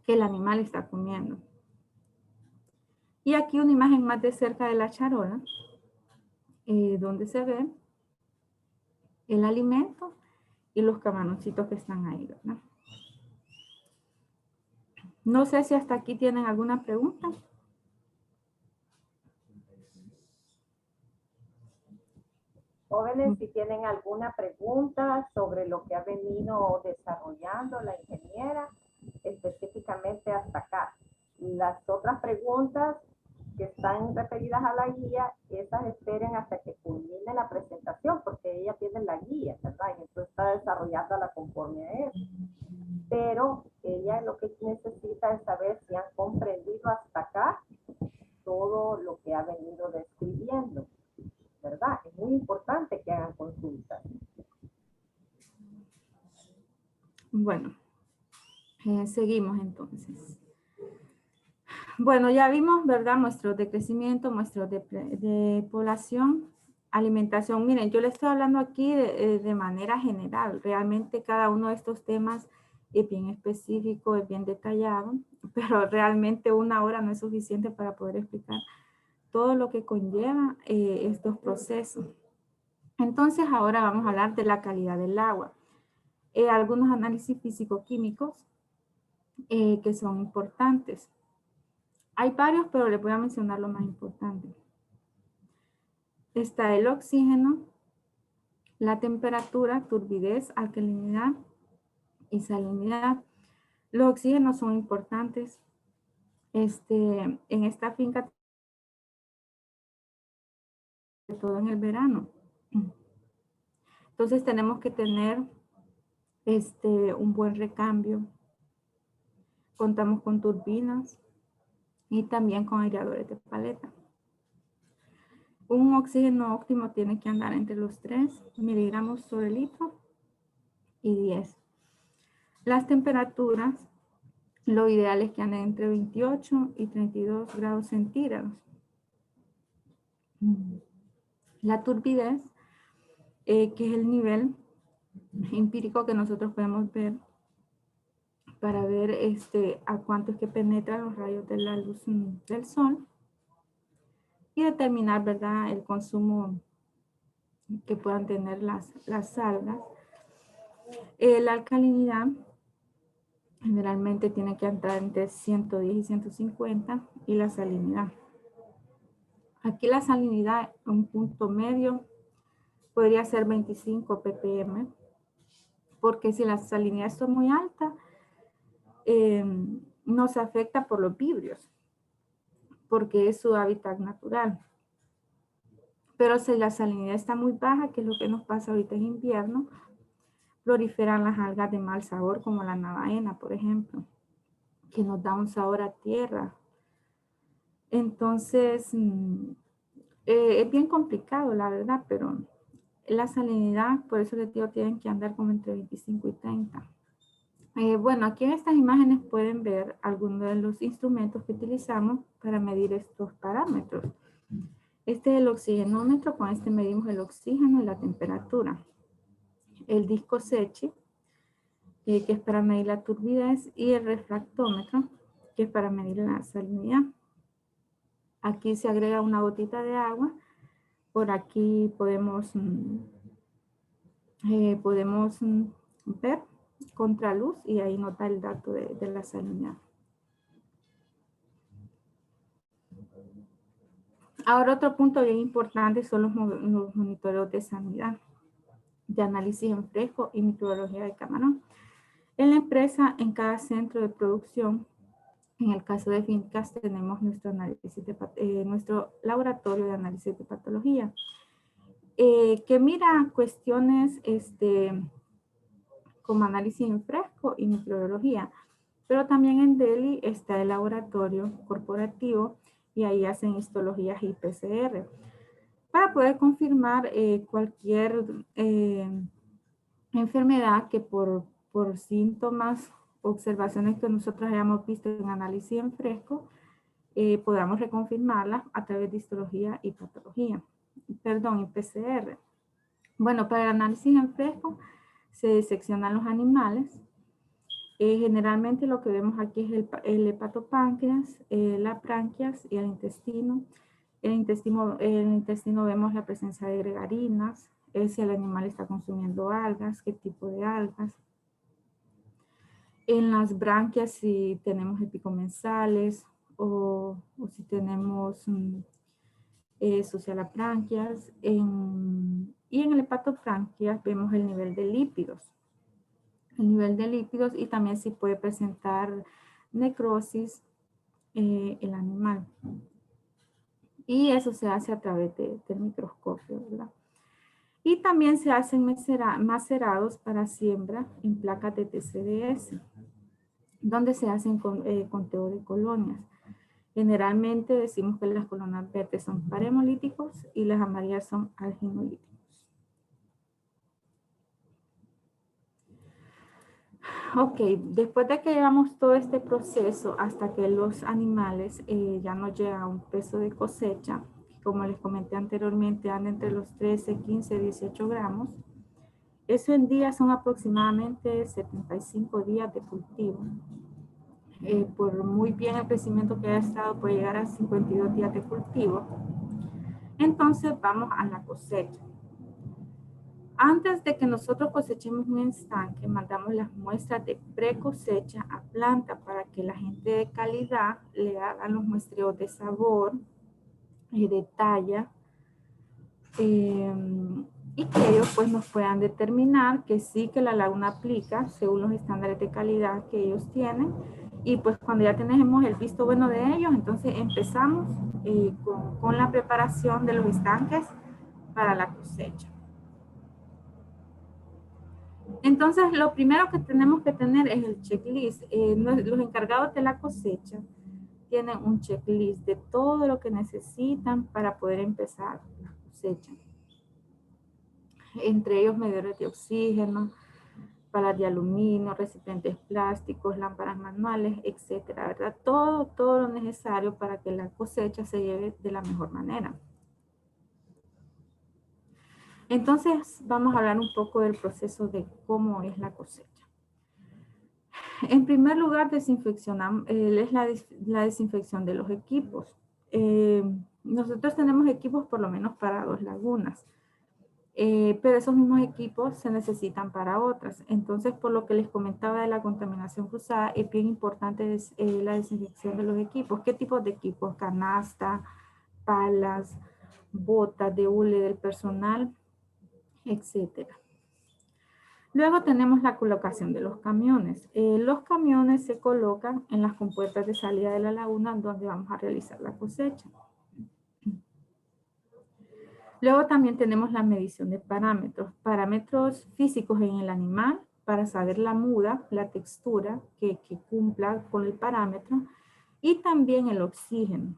que el animal está comiendo. Y aquí una imagen más de cerca de la charola, donde se ve el alimento y los camaroncitos que están ahí, ¿verdad? No sé si hasta aquí tienen alguna pregunta. Jóvenes, si tienen alguna pregunta sobre lo que ha venido desarrollando la ingeniera, específicamente hasta acá. Las otras preguntas que están referidas a la guía, esas esperen hasta que culmine la presentación, porque ella tiene la guía, ¿verdad? Y entonces está desarrollándola conforme a eso. Pero ella lo que necesita es saber si han comprendido hasta acá todo lo que ha venido describiendo, ¿verdad? Es muy importante que hagan consultas. Bueno, seguimos entonces. Bueno, ya vimos, ¿verdad? Muestros de crecimiento, muestros de población, alimentación. Miren, yo les estoy hablando aquí de manera general. Realmente cada uno de estos temas es bien específico, es bien detallado, pero realmente una hora no es suficiente para poder explicar todo lo que conlleva estos procesos. Entonces, ahora vamos a hablar de la calidad del agua. Algunos análisis físico-químicos que son importantes. Hay varios, pero les voy a mencionar lo más importante. Está el oxígeno, la temperatura, turbidez, alcalinidad y salinidad. Los oxígenos son importantes. En esta finca, sobre todo en el verano. Entonces tenemos que tener un buen recambio. Contamos con turbinas y también con aireadores de paleta. Un oxígeno óptimo tiene que andar entre los 3 miligramos sobre litro y 10. Las temperaturas, lo ideal es que anden entre 28 y 32 grados centígrados. La turbidez, que es el nivel empírico que nosotros podemos ver para ver a cuánto es que penetran los rayos de la luz del sol y determinar, ¿verdad?, el consumo que puedan tener las algas. La alcalinidad generalmente tiene que entrar entre 110 y 150 y la salinidad. Aquí la salinidad, un punto medio, podría ser 25 ppm, porque si la salinidad está muy alta, nos afecta por los vibrios, porque es su hábitat natural. Pero si la salinidad está muy baja, que es lo que nos pasa ahorita en invierno, proliferan las algas de mal sabor como la navaena, por ejemplo, que nos da un sabor a tierra. Entonces, es bien complicado, la verdad, pero la salinidad, por eso les digo, tienen que andar como entre 25 y 30. Bueno, aquí en estas imágenes pueden ver algunos de los instrumentos que utilizamos para medir estos parámetros. Este es el oxigenómetro, con este medimos el oxígeno y la temperatura. El disco Secchi, que es para medir la turbidez, y el refractómetro, que es para medir la salinidad. Aquí se agrega una gotita de agua. Por aquí podemos ver contraluz y ahí nos da el dato de la salinidad. Ahora otro punto bien importante son los monitoreos de sanidad, de análisis en fresco y microbiología de camarón. En la empresa, en cada centro de producción, en el caso de Fincas, tenemos nuestro laboratorio de análisis de patología, que mira cuestiones como análisis en fresco y microbiología. Pero también en Delhi está el laboratorio corporativo y ahí hacen histologías y PCR para poder confirmar cualquier enfermedad que por síntomas, observaciones que nosotros hayamos visto en análisis en fresco, podamos reconfirmarla a través de histología y patología. Perdón, y PCR. Bueno, para el análisis en fresco se diseccionan los animales. Generalmente lo que vemos aquí es el hepatopáncreas, la branquias y el intestino. En el intestino vemos la presencia de gregarinas, si el animal está consumiendo algas, qué tipo de algas. En las branquias si tenemos epicomensales o si tenemos sucialabranquias. Y en el hepatopáncreas vemos el nivel de lípidos. Y también si puede presentar necrosis el animal. Y eso se hace a través del microscopio, ¿verdad? Y también se hacen macerados para siembra en placas de TCDS, donde se hacen conteo de colonias. Generalmente decimos que las colonias verdes son parahemolíticos y las amarillas son alginolíticos. Ok, después de que llevamos todo este proceso hasta que los animales ya nos llegan a un peso de cosecha, como les comenté anteriormente, anda entre los 13, 15, 18 gramos. Eso en días son aproximadamente 75 días de cultivo. Por muy bien el crecimiento que haya estado, puede llegar a 52 días de cultivo. Entonces vamos a la cosecha. Antes de que nosotros cosechemos un estanque, mandamos las muestras de pre-cosecha a planta para que la gente de calidad le hagan los muestreos de sabor, de talla, y que ellos pues nos puedan determinar que sí que la laguna aplica según los estándares de calidad que ellos tienen. Y pues cuando ya tenemos el visto bueno de ellos, entonces empezamos con la preparación de los estanques para la cosecha. Entonces, lo primero que tenemos que tener es el checklist. Los encargados de la cosecha tienen un checklist de todo lo que necesitan para poder empezar la cosecha. Entre ellos, medidores de oxígeno, palas de aluminio, recipientes plásticos, lámparas manuales, etcétera, ¿verdad? Todo lo necesario para que la cosecha se lleve de la mejor manera. Entonces, vamos a hablar un poco del proceso de cómo es la cosecha. En primer lugar, desinfeccionamos, es la desinfección de los equipos. Nosotros tenemos equipos por lo menos para 2 lagunas, pero esos mismos equipos se necesitan para otras. Entonces, por lo que les comentaba de la contaminación cruzada, es bien importante la desinfección de los equipos. ¿Qué tipos de equipos? Canasta, palas, botas de hule del personal, etcétera. Luego tenemos la colocación de los camiones. Los camiones se colocan en las compuertas de salida de la laguna donde vamos a realizar la cosecha. Luego también tenemos la medición de parámetros. Parámetros físicos en el animal para saber la muda, la textura que cumpla con el parámetro. Y también el oxígeno,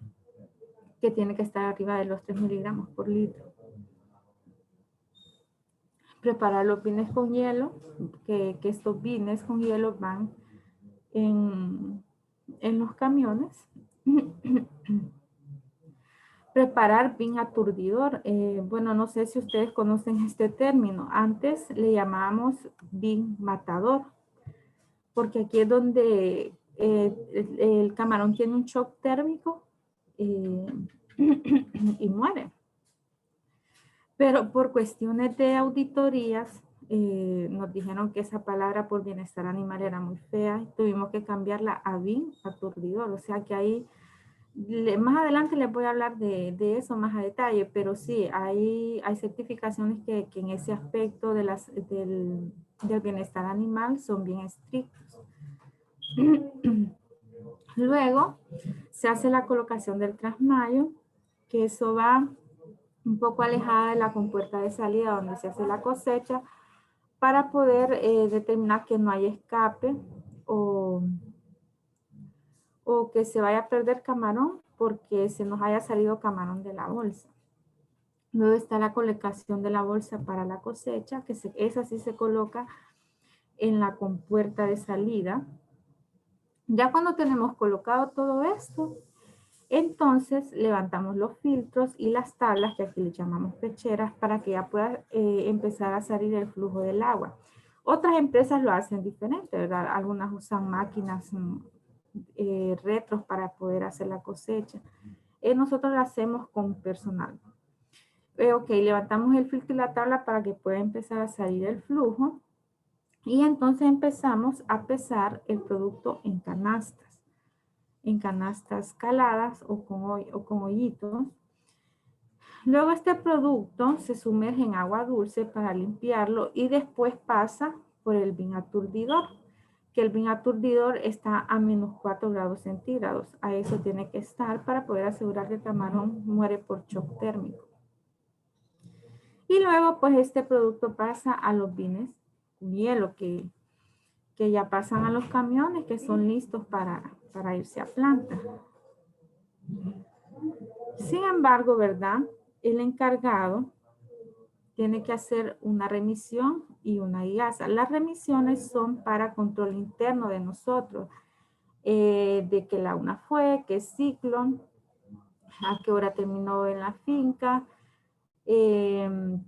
que tiene que estar arriba de los 3 miligramos por litro. Preparar los vines con hielo, que estos vines con hielo van en los camiones. Preparar vin aturdidor. Bueno, no sé si ustedes conocen este término. Antes le llamábamos vin matador, porque aquí es donde el camarón tiene un shock térmico y muere. Pero por cuestiones de auditorías, nos dijeron que esa palabra por bienestar animal era muy fea y tuvimos que cambiarla a vin aturdidor. O sea que ahí, más adelante les voy a hablar de eso más a detalle, pero sí, hay certificaciones que en ese aspecto del bienestar animal son bien estrictos. Luego se hace la colocación del trasmayo, que eso va un poco alejada de la compuerta de salida donde se hace la cosecha para poder determinar que no hay escape o que se vaya a perder camarón porque se nos haya salido camarón de la bolsa. Luego está la colocación de la bolsa para la cosecha, que esa sí se coloca en la compuerta de salida. Ya cuando tenemos colocado todo esto, entonces levantamos los filtros y las tablas, que aquí le llamamos pecheras, para que ya pueda empezar a salir el flujo del agua. Otras empresas lo hacen diferente, ¿verdad? Algunas usan máquinas retros para poder hacer la cosecha. Nosotros lo hacemos con personal. Ok, levantamos el filtro y la tabla para que pueda empezar a salir el flujo. Y entonces empezamos a pesar el producto en canastas caladas o con hoyitos. Luego este producto se sumerge en agua dulce para limpiarlo y después pasa por el vin aturdidor, que el vin aturdidor está a -4 grados centígrados. A eso tiene que estar para poder asegurar que el camarón muere por shock térmico. Y luego pues este producto pasa a los vines con hielo que ya pasan a los camiones que son listos para irse a planta. Sin embargo, ¿verdad? El encargado tiene que hacer una remisión y una IASA. Las remisiones son para control interno de nosotros, de qué laguna fue, qué ciclo, a qué hora terminó en la finca,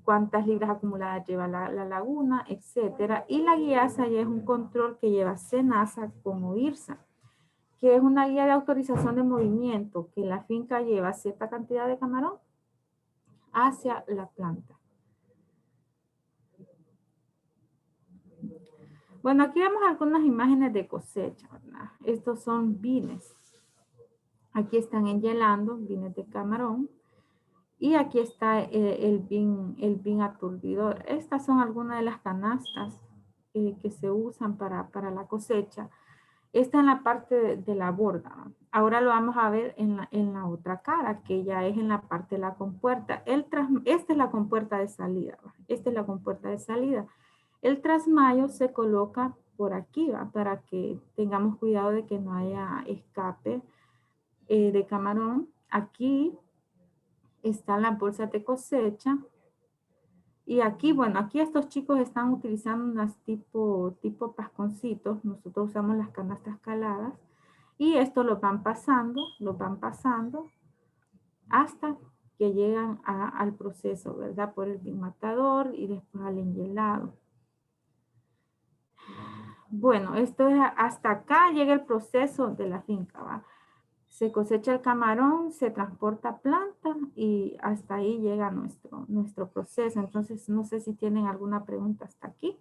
cuántas libras acumuladas lleva la laguna, etcétera. Y la IASA ya es un control que lleva SENASA con OIRSA, que es una guía de autorización de movimiento, que la finca lleva cierta cantidad de camarón hacia la planta. Bueno, aquí vemos algunas imágenes de cosecha, ¿verdad? Estos son vines. Aquí están enhielando, vines de camarón. Y aquí está el vin aturdidor. Estas son algunas de las canastas que se usan para la cosecha. Esta en la parte de la borda, ¿no? Ahora lo vamos a ver en la otra cara, que ya es en la parte de la compuerta. Esta es la compuerta de salida, ¿va? Esta es la compuerta de salida. El trasmayo se coloca por aquí, ¿va? Para que tengamos cuidado de que no haya escape de camarón. Aquí están las bolsas de cosecha. Y aquí, bueno, aquí estos chicos están utilizando unas tipo pasconcitos. Nosotros usamos las canastas caladas. Y esto lo van pasando hasta que llegan al proceso, ¿verdad? Por el bimatador y después al enhielado. Bueno, esto es hasta acá llega el proceso de la finca, ¿va? Se cosecha el camarón, se transporta a planta y hasta ahí llega nuestro proceso. Entonces, no sé si tienen alguna pregunta hasta aquí.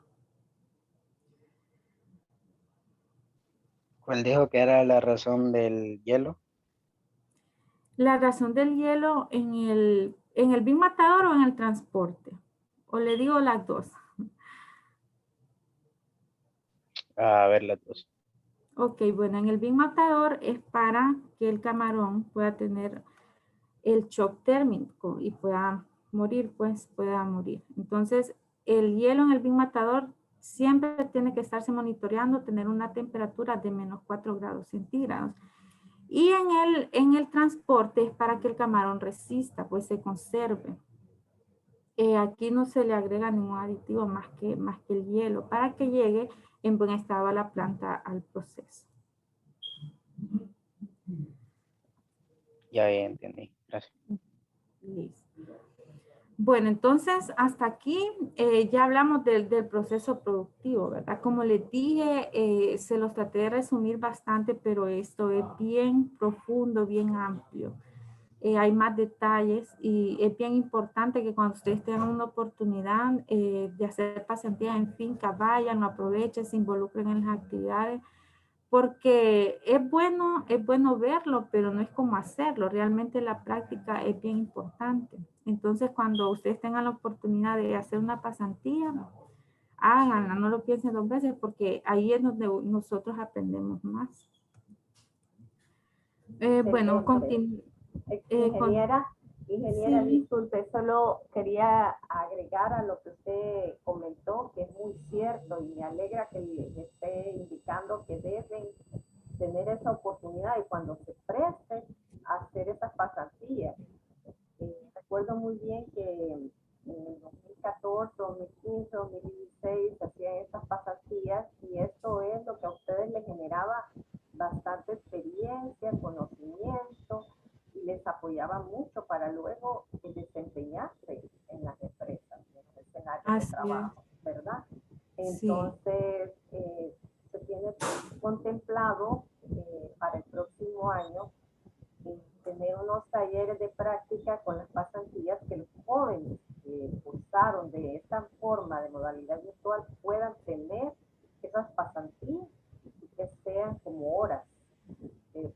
¿Cuál dijo que era la razón del hielo? La razón del hielo en el bin matador o en el transporte. O le digo las dos. A ver, las dos. Ok, bueno, en el bin matador es para que el camarón pueda tener el shock térmico y pueda morir, pues pueda morir. Entonces, el hielo en el bin matador siempre tiene que estarse monitoreando, tener una temperatura de menos 4 grados centígrados. Y en el transporte es para que el camarón resista, pues se conserve. Aquí no se le agrega ningún aditivo más que el hielo para que llegue en buen estado a la planta al proceso. Ya entendí. Gracias. Listo. Bueno, entonces hasta aquí ya hablamos del proceso productivo, ¿verdad? Como les dije, se los traté de resumir bastante, pero esto es bien profundo, bien amplio. Hay más detalles y es bien importante que cuando ustedes tengan una oportunidad de hacer pasantías en finca, vayan, lo aprovechen, se involucren en las actividades, porque es bueno verlo, pero no es como hacerlo. Realmente la práctica es bien importante. Entonces, cuando ustedes tengan la oportunidad de hacer una pasantía, háganla, no lo piensen 2 veces, porque ahí es donde nosotros aprendemos más. Bueno, Excelente. Ingeniera, sí. disculpe, solo quería agregar a lo que usted comentó, que es muy cierto, y me alegra que le esté indicando que deben tener esa oportunidad y cuando se preste a hacer esas pasantías. Recuerdo muy bien que en el 2014, 2015, 2016 se hacían estas pasantías y esto es lo que a ustedes les generaba bastante experiencia, conocimiento y les apoyaba mucho para luego desempeñarse en las empresas, en los escenarios de trabajo, ¿verdad? Entonces, se tiene contemplado para el próximo año tener unos talleres de práctica con las pasantías que los jóvenes que cursaron de esta forma de modalidad virtual puedan tener esas pasantías y que sean como horas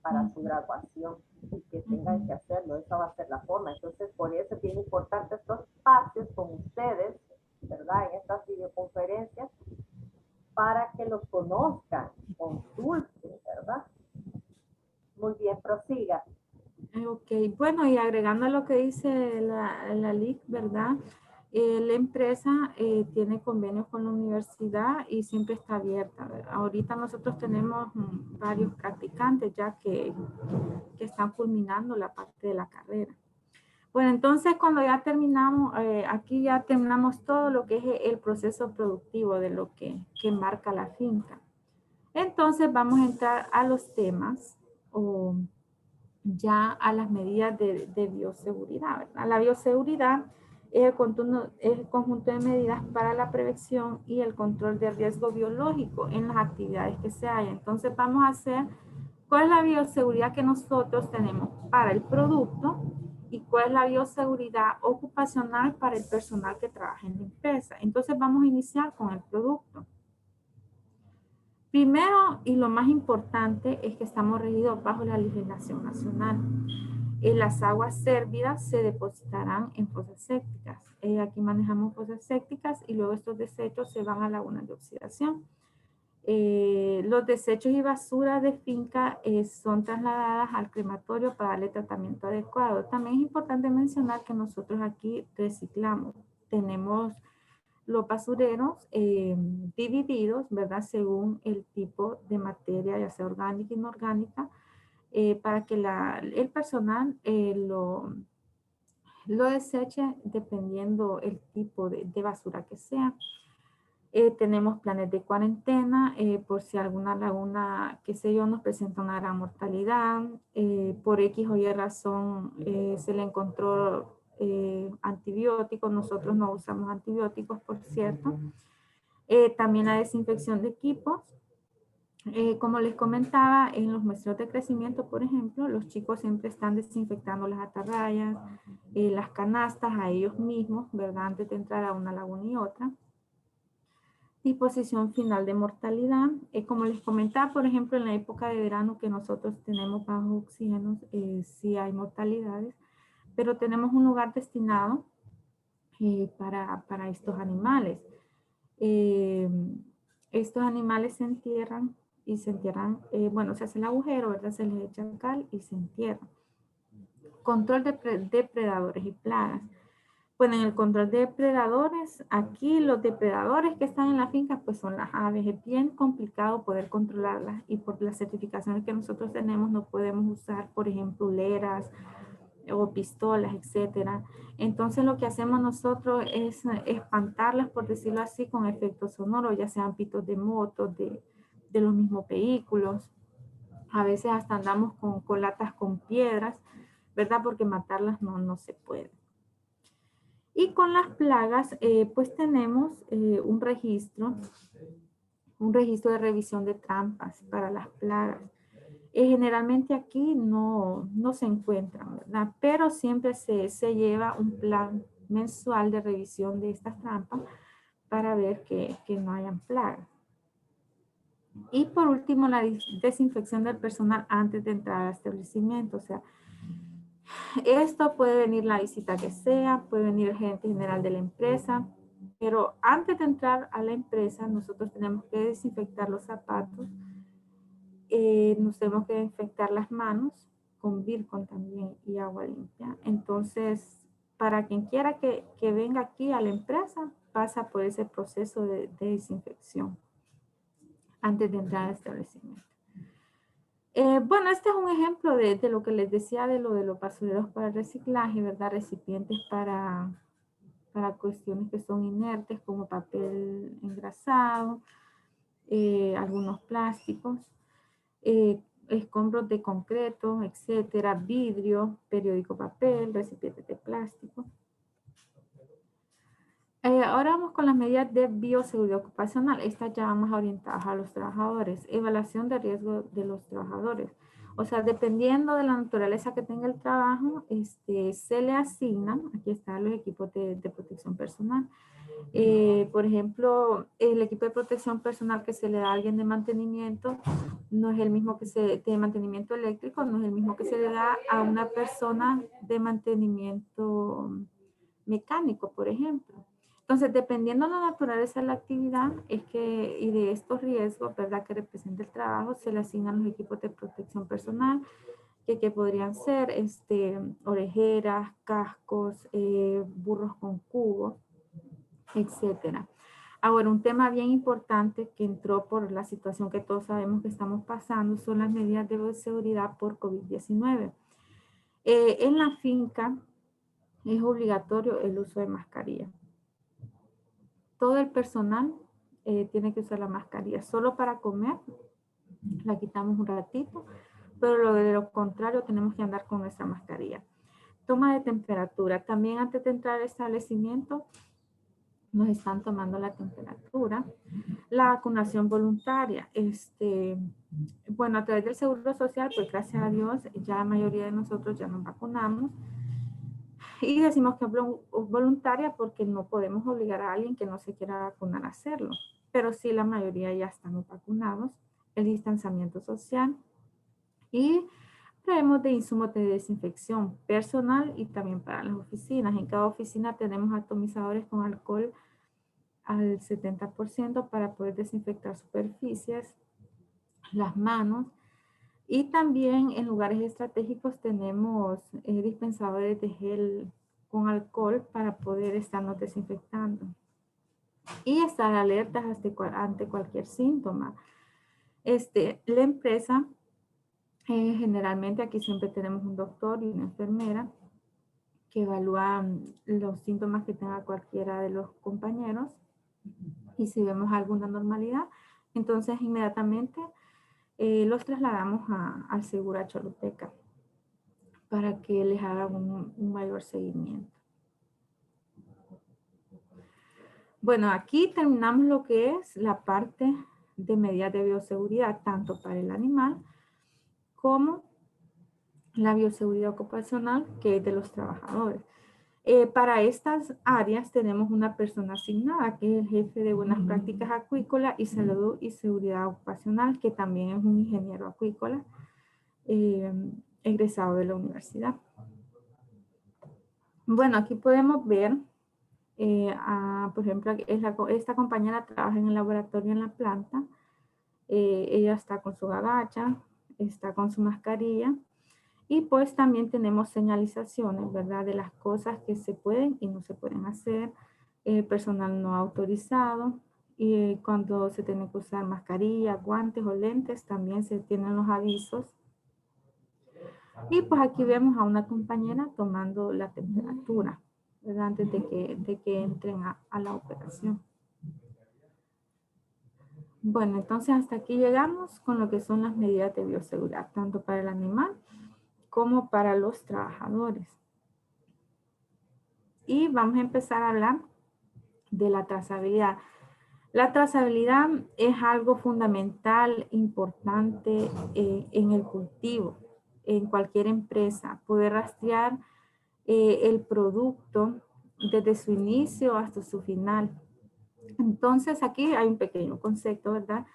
para su graduación y que tengan que hacerlo. Esa va a ser la forma. Entonces, por eso es bien importante estos espacios con ustedes, ¿verdad? En estas videoconferencias para que los conozcan, consulten, ¿verdad? Muy bien, prosiga. Ok, bueno, y agregando a lo que dice la LIC, ¿verdad? La empresa tiene convenios con la universidad y siempre está abierta, ¿verdad? Ahorita nosotros tenemos varios practicantes ya que están culminando la parte de la carrera. Bueno, entonces cuando ya terminamos, aquí ya terminamos todo lo que es el proceso productivo de lo que marca la finca. Entonces vamos a entrar a los temas o ya a las medidas de bioseguridad, ¿verdad? La bioseguridad es el conjunto de medidas para la prevención y el control de riesgo biológico en las actividades que se hayan. Entonces vamos a hacer cuál es la bioseguridad que nosotros tenemos para el producto y cuál es la bioseguridad ocupacional para el personal que trabaja en la empresa. Entonces vamos a iniciar con el producto. Primero y lo más importante es que estamos regidos bajo la legislación nacional. Las aguas sérvidas se depositarán en fosas sépticas. Aquí manejamos fosas sépticas y luego estos desechos se van a lagunas de oxidación. Los desechos y basuras de finca son trasladadas al crematorio para darle tratamiento adecuado. También es importante mencionar que nosotros aquí reciclamos. Tenemos los basureros divididos, ¿verdad? Según el tipo de materia, ya sea orgánica y inorgánica, para que el personal lo deseche dependiendo el tipo de basura que sea. Tenemos planes de cuarentena por si alguna laguna, qué sé yo, nos presenta una gran mortalidad. Por X o Y razón se le encontró antibióticos. Nosotros no usamos antibióticos, por cierto. También la desinfección de equipos. Como les comentaba, en los muestreos de crecimiento, por ejemplo, los chicos siempre están desinfectando las atarrayas, las canastas a ellos mismos, ¿verdad? Antes de entrar a una laguna y otra. Disposición final de mortalidad. Como les comentaba, por ejemplo, en la época de verano que nosotros tenemos bajos oxígenos, sí hay mortalidades, pero tenemos un lugar destinado para estos animales. Estos animales se entierran y se entierran, bueno, se hace el agujero, ¿verdad? Se les echa cal y se entierran. Control de depredadores y plagas. Bueno, en el control de depredadores, aquí los depredadores que están en la finca pues son las aves. Es bien complicado poder controlarlas y por las certificaciones que nosotros tenemos no podemos usar, por ejemplo, uleras o pistolas, etcétera. Entonces lo que hacemos nosotros es espantarlas, por decirlo así, con efectos sonoros, ya sean pitos de motos, de los mismos vehículos. A veces hasta andamos con latas con piedras, ¿verdad? Porque matarlas no se puede. Y con las plagas, pues tenemos un registro de revisión de trampas para las plagas. Generalmente aquí no se encuentran, ¿verdad? Pero siempre se lleva un plan mensual de revisión de estas trampas para ver que no hayan plagas. Y por último, la desinfección del personal antes de entrar al establecimiento. O sea, esto puede venir la visita que sea, puede venir el gerente general de la empresa, pero antes de entrar a la empresa nosotros tenemos que desinfectar los zapatos, nos tenemos que desinfectar las manos con Vircon también y agua limpia. Entonces, para quien quiera que venga aquí a la empresa, pasa por ese proceso de desinfección antes de entrar al establecimiento. Bueno, este es un ejemplo de lo que les decía de los basureros para reciclaje, ¿verdad? Recipientes para cuestiones que son inertes como papel engrasado, algunos plásticos, escombros de concreto, etcétera, vidrio, periódico papel, recipientes de plástico. Ahora vamos con las medidas de bioseguridad ocupacional. Estas ya van más orientadas a los trabajadores. Evaluación de riesgo de los trabajadores. O sea, dependiendo de la naturaleza que tenga el trabajo, se le asignan, aquí están los equipos de protección personal. Por ejemplo, el equipo de protección personal que se le da a alguien de mantenimiento no es el mismo que de mantenimiento eléctrico, no es el mismo que se le da a una persona de mantenimiento mecánico, por ejemplo. Entonces, dependiendo de la naturaleza de la actividad y de estos riesgos, ¿verdad?, que representa el trabajo, se le asignan los equipos de protección personal, que podrían ser orejeras, cascos, burros con cubo, etcétera. Ahora, un tema bien importante que entró por la situación que todos sabemos que estamos pasando son las medidas de seguridad por COVID-19. En la finca es obligatorio el uso de mascarilla. Todo el personal tiene que usar la mascarilla. Solo para comer la quitamos un ratito, pero de lo contrario tenemos que andar con nuestra mascarilla. Toma de temperatura. También antes de entrar al establecimiento nos están tomando la temperatura. La vacunación voluntaria. Bueno, a través del Seguro Social, pues gracias a Dios, ya la mayoría de nosotros ya nos vacunamos. Y decimos que es voluntaria porque no podemos obligar a alguien que no se quiera vacunar a hacerlo. Pero sí, la mayoría ya estamos vacunados. El distanciamiento social. Y traemos de insumos de desinfección personal y también para las oficinas. En cada oficina tenemos atomizadores con alcohol al 70% para poder desinfectar superficies, las manos. Y también en lugares estratégicos tenemos dispensadores de gel con alcohol para poder estarnos desinfectando. Y estar alertas ante cualquier síntoma. La empresa, generalmente aquí siempre tenemos un doctor y una enfermera que evalúan los síntomas que tenga cualquiera de los compañeros. Y si vemos alguna normalidad, entonces inmediatamente los trasladamos al Segura Choluteca para que les hagan un mayor seguimiento. Bueno, aquí terminamos lo que es la parte de medidas de bioseguridad, tanto para el animal como la bioseguridad ocupacional, que es de los trabajadores. Para estas áreas tenemos una persona asignada, que es el jefe de buenas prácticas acuícolas y salud y seguridad ocupacional, que también es un ingeniero acuícola egresado de la universidad. Bueno, aquí podemos ver, por ejemplo, esta compañera trabaja en el laboratorio en la planta. Ella está con su gabacha, está con su mascarilla. Y pues también tenemos señalizaciones, ¿verdad? De las cosas que se pueden y no se pueden hacer, personal no autorizado, y cuando se tiene que usar mascarilla, guantes o lentes, también se tienen los avisos. Y pues aquí vemos a una compañera tomando la temperatura, ¿verdad? Antes de que entren a la operación. Bueno, entonces hasta aquí llegamos con lo que son las medidas de bioseguridad, tanto para el animal como para los trabajadores. Y vamos a empezar a hablar de la trazabilidad. La trazabilidad es algo fundamental, importante en el cultivo, en cualquier empresa. Poder rastrear el producto desde su inicio hasta su final. Entonces aquí hay un pequeño concepto, ¿verdad?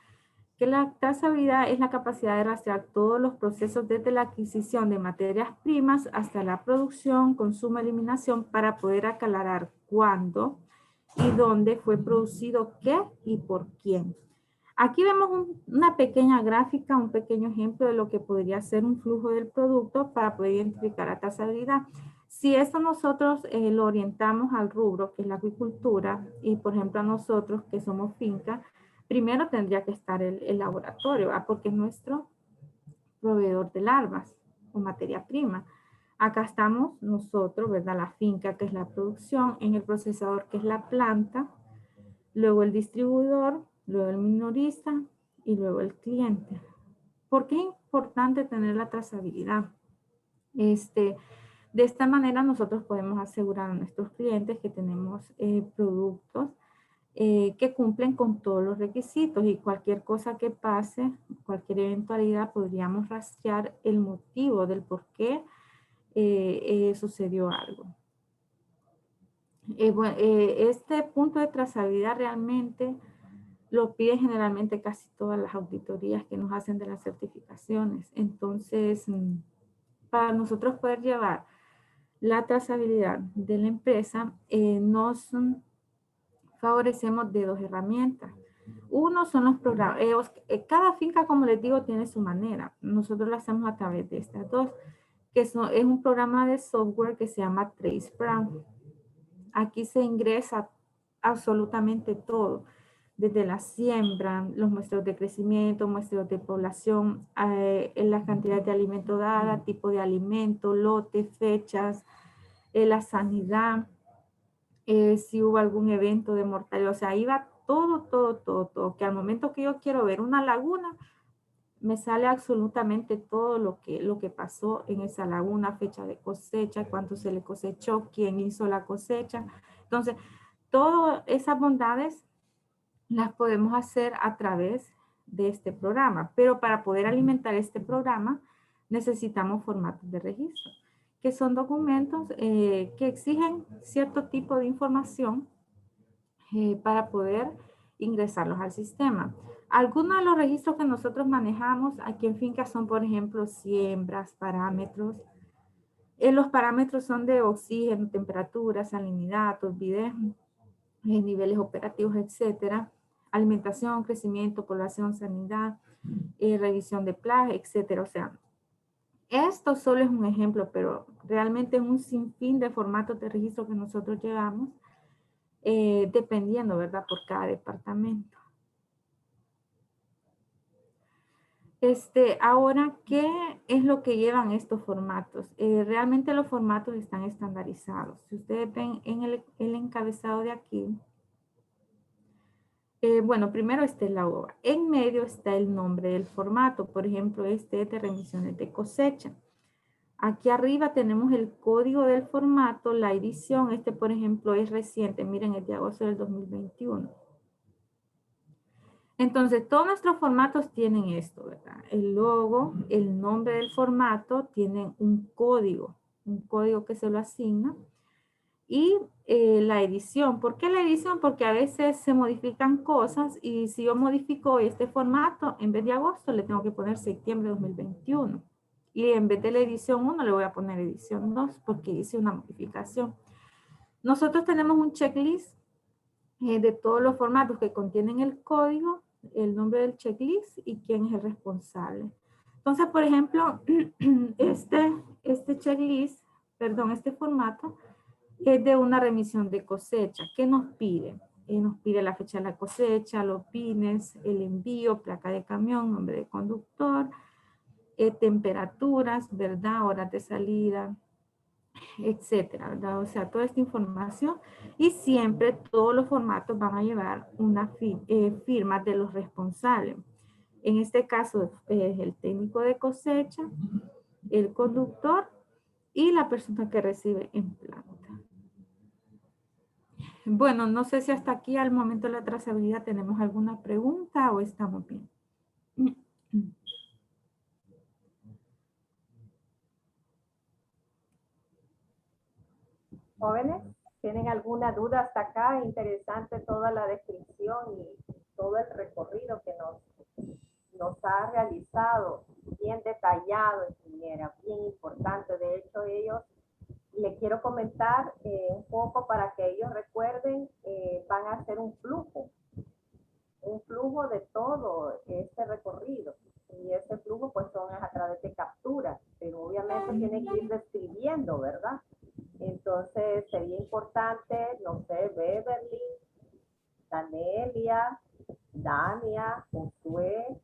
Que la trazabilidad es la capacidad de rastrear todos los procesos desde la adquisición de materias primas hasta la producción, consumo, eliminación para poder aclarar cuándo y dónde fue producido qué y por quién. Aquí vemos una pequeña gráfica, un pequeño ejemplo de lo que podría ser un flujo del producto para poder identificar la trazabilidad. Si esto nosotros lo orientamos al rubro, que es la acuicultura, y por ejemplo a nosotros que somos finca, primero tendría que estar el laboratorio, porque es nuestro proveedor de larvas o materia prima. Acá estamos nosotros, ¿verdad? La finca, que es la producción, en el procesador, que es la planta, luego el distribuidor, luego el minorista y luego el cliente. ¿Por qué es importante tener la trazabilidad? De esta manera nosotros podemos asegurar a nuestros clientes que tenemos productos que cumplen con todos los requisitos y cualquier cosa que pase, cualquier eventualidad, podríamos rastrear el motivo del por qué sucedió algo. Este punto de trazabilidad realmente lo piden generalmente casi todas las auditorías que nos hacen de las certificaciones. Entonces, para nosotros poder llevar la trazabilidad de la empresa, nos favorecemos de dos herramientas. Uno son los programas. Cada finca, como les digo, tiene su manera. Nosotros lo hacemos a través de estas dos, que es un programa de software que se llama TraceBrown. Aquí se ingresa absolutamente todo, desde la siembra, los muestreos de crecimiento, muestreos de población, la cantidad de alimento dada, tipo de alimento, lote, fechas, la sanidad, si hubo algún evento de mortalidad. O sea, ahí va todo, que al momento que yo quiero ver una laguna, me sale absolutamente todo lo que pasó en esa laguna, fecha de cosecha, cuánto se le cosechó, quién hizo la cosecha. Entonces, todas esas bondades las podemos hacer a través de este programa, pero para poder alimentar este programa necesitamos formatos de registro, que son documentos que exigen cierto tipo de información para poder ingresarlos al sistema. Algunos de los registros que nosotros manejamos aquí en finca son, por ejemplo, siembras, parámetros. Los parámetros son de oxígeno, temperatura, salinidad, turbidez, niveles operativos, etcétera. Alimentación, crecimiento, población, sanidad, revisión de plagas, etcétera. O sea, esto solo es un ejemplo, pero realmente es un sinfín de formatos de registro que nosotros llevamos, dependiendo, ¿verdad?, por cada departamento. Ahora, ¿qué es lo que llevan estos formatos? Realmente los formatos están estandarizados. Si ustedes ven en el encabezado de aquí, bueno, primero está la uva. En medio está el nombre del formato. Por ejemplo, este es de remisiones de cosecha. Aquí arriba tenemos el código del formato, la edición. Por ejemplo, es reciente. Miren, es de agosto del 2021. Entonces, todos nuestros formatos tienen esto, ¿verdad? El logo, el nombre del formato, tienen un código que se lo asigna. Y la edición. ¿Por qué la edición? Porque a veces se modifican cosas y si yo modifico este formato, en vez de agosto le tengo que poner septiembre de 2021. Y en vez de la edición 1 le voy a poner edición 2 porque hice una modificación. Nosotros tenemos un checklist de todos los formatos que contienen el código, el nombre del checklist y quién es el responsable. Entonces, por ejemplo, este checklist, perdón, este formato es de una remisión de cosecha. ¿Qué nos pide? Nos pide la fecha de la cosecha, los pines, el envío, placa de camión, nombre de conductor, temperaturas, ¿verdad? Horas de salida, etcétera, ¿verdad? O sea, toda esta información, y siempre todos los formatos van a llevar una firma de los responsables. En este caso es el técnico de cosecha, el conductor y la persona que recibe en planta. Bueno, no sé si hasta aquí al momento de la trazabilidad tenemos alguna pregunta o estamos bien. Jóvenes, ¿tienen alguna duda hasta acá? Interesante toda la descripción y todo el recorrido que nos ha realizado, bien detallado, ingeniera, bien importante. De hecho, ellos, le quiero comentar un poco para que ellos recuerden, van a hacer un flujo de todo este recorrido. Y ese flujo pues son a través de capturas, pero obviamente tienen que ir describiendo, ¿verdad? Entonces sería importante, no sé, Beverly, Danelia, Dania, Josué,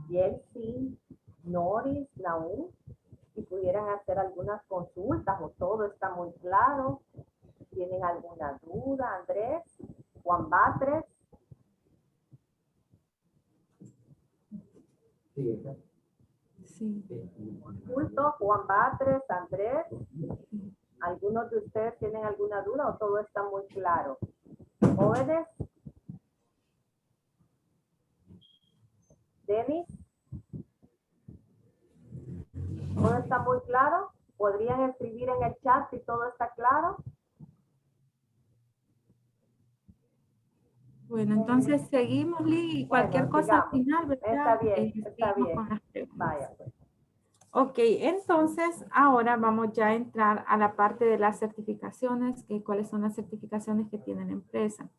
Jelsi, Noris, Naúm, si pudieran hacer algunas consultas o todo está muy claro. ¿Tienen alguna duda, Andrés? Juan Batres. Sí. Consulto, Juan Batres, Andrés. ¿Algunos de ustedes tienen alguna duda o todo está muy claro? Jóvenes. Denis. ¿Todo está muy claro? ¿Podrían escribir en el chat si todo está claro? Bueno, entonces seguimos, Lee, y cualquier Bueno, cosa al sigamos. final, ¿verdad? Está bien, está seguimos bien. con las preguntas. Vaya, pues. Ok, entonces ahora vamos ya a entrar a la parte de las certificaciones, que cuáles son las certificaciones que tiene la empresa.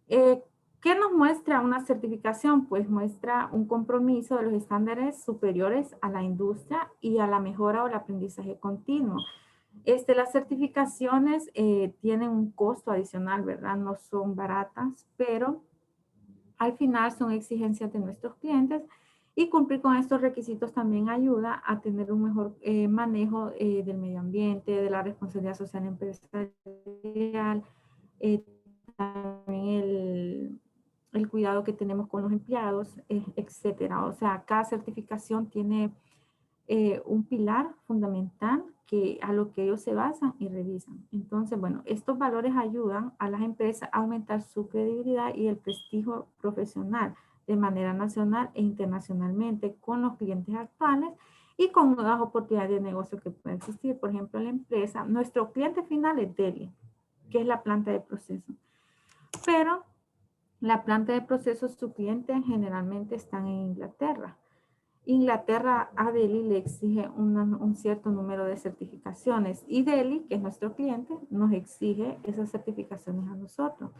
¿Qué nos muestra una certificación? Pues muestra un compromiso de los estándares superiores a la industria y a la mejora o el aprendizaje continuo. Las certificaciones tienen un costo adicional, ¿verdad? No son baratas, pero al final son exigencias de nuestros clientes y cumplir con estos requisitos también ayuda a tener un mejor manejo del medio ambiente, de la responsabilidad social empresarial, también el cuidado que tenemos con los empleados, etcétera. O sea, cada certificación tiene un pilar fundamental a lo que ellos se basan y revisan. Entonces, bueno, estos valores ayudan a las empresas a aumentar su credibilidad y el prestigio profesional de manera nacional e internacionalmente con los clientes actuales y con nuevas oportunidades de negocio que pueden existir. Por ejemplo, la empresa, nuestro cliente final es Delhi, que es la planta de proceso. Pero la planta de proceso, sus clientes generalmente están en Inglaterra. Inglaterra a Delhi le exige un cierto número de certificaciones y Delhi, que es nuestro cliente, nos exige esas certificaciones a nosotros.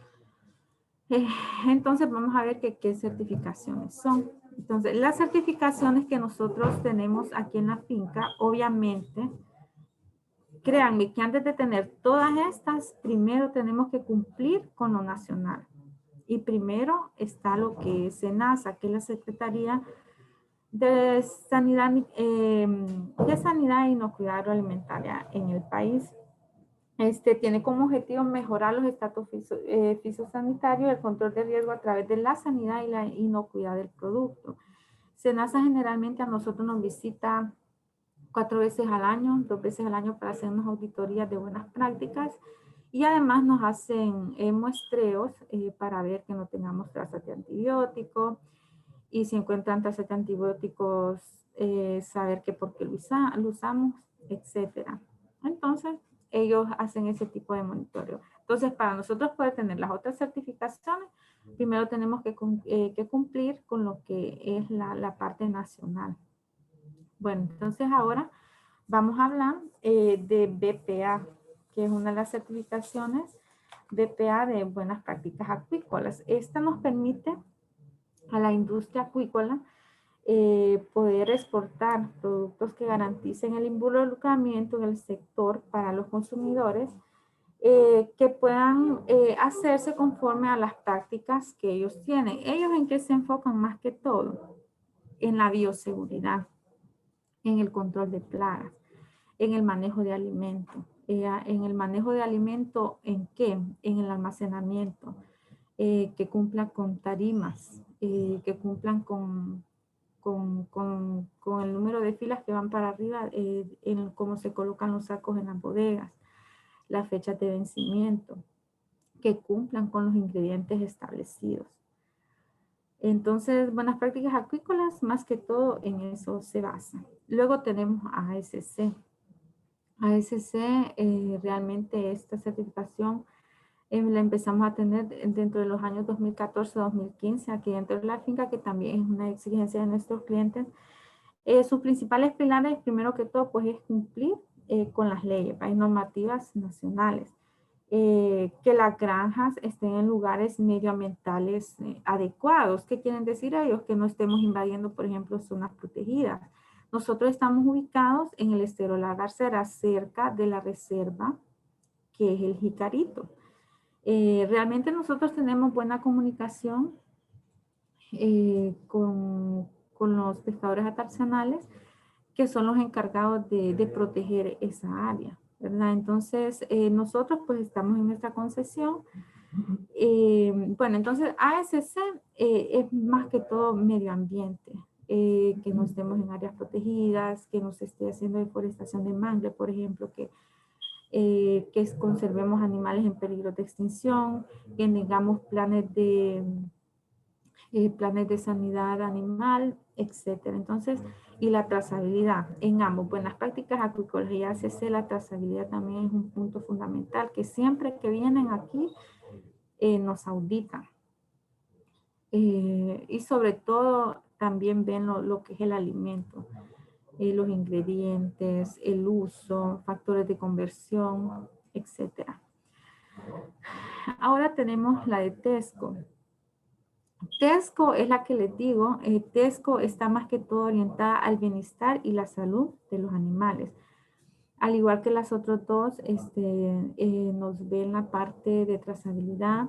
Entonces vamos a ver qué certificaciones son. Entonces las certificaciones que nosotros tenemos aquí en la finca, obviamente, créanme que antes de tener todas estas, primero tenemos que cumplir con lo nacional. Y primero está lo que es SENASA, que es la Secretaría de Sanidad e Inocuidad Agroalimentaria en el país. Tiene como objetivo mejorar los estatus fitosanitarios, el control de riesgo a través de la sanidad y la inocuidad del producto. SENASA generalmente a nosotros nos visita 4 veces al año, 2 veces al año para hacer unas auditorías de buenas prácticas y además nos hacen muestreos para ver que no tengamos trazas de antibióticos y si encuentran trazas de antibióticos, saber que por qué lo usamos, etcétera. Entonces, ellos hacen ese tipo de monitoreo. Entonces, para nosotros poder tener las otras certificaciones, primero tenemos que cumplir con lo que es la parte nacional. Bueno, entonces ahora vamos a hablar de BPA, que es una de las certificaciones BPA de buenas prácticas acuícolas. Esta nos permite a la industria acuícola poder exportar productos que garanticen el involucramiento en el sector para los consumidores, que puedan hacerse conforme a las prácticas que ellos tienen. ¿Ellos en qué se enfocan más que todo? En la bioseguridad, en el control de plagas, en el manejo de alimentos. En el manejo de alimentos, ¿en qué? En el almacenamiento, que cumplan con tarimas, que cumplan con el número de filas que van para arriba, en cómo se colocan los sacos en las bodegas, las fechas de vencimiento, que cumplan con los ingredientes establecidos. Entonces, buenas prácticas acuícolas, más que todo en eso se basa. Luego tenemos ASC. ASC, realmente esta certificación la empezamos a tener dentro de los años 2014-2015 aquí dentro de la finca, que también es una exigencia de nuestros clientes. Sus principales pilares, primero que todo, pues es cumplir con las leyes, hay normativas nacionales, que las granjas estén en lugares medioambientales adecuados. ¿Qué quieren decir ellos? Que no estemos invadiendo, por ejemplo, zonas protegidas. Nosotros estamos ubicados en el Estero La Garcera, cerca de la reserva, que es el Jicarito. Realmente nosotros tenemos buena comunicación con los pescadores artesanales, que son los encargados de proteger esa área, ¿verdad? Entonces, nosotros pues estamos en nuestra concesión. Bueno, entonces ASC es más que todo medio ambiente, que no estemos en áreas protegidas, que no se esté haciendo deforestación de mangle, por ejemplo, que conservemos animales en peligro de extinción, que tengamos planes de sanidad animal, etcétera. Entonces, y la trazabilidad en ambos. Buenas prácticas acuícolas y ASC, la trazabilidad también es un punto fundamental, que siempre que vienen aquí nos auditan. Y sobre todo también ven lo que es el alimento, los ingredientes, el uso, factores de conversión, etcétera. Ahora tenemos la de TESCO. TESCO es la que les digo, TESCO está más que todo orientada al bienestar y la salud de los animales. Al igual que las otras dos, nos ven la parte de trazabilidad,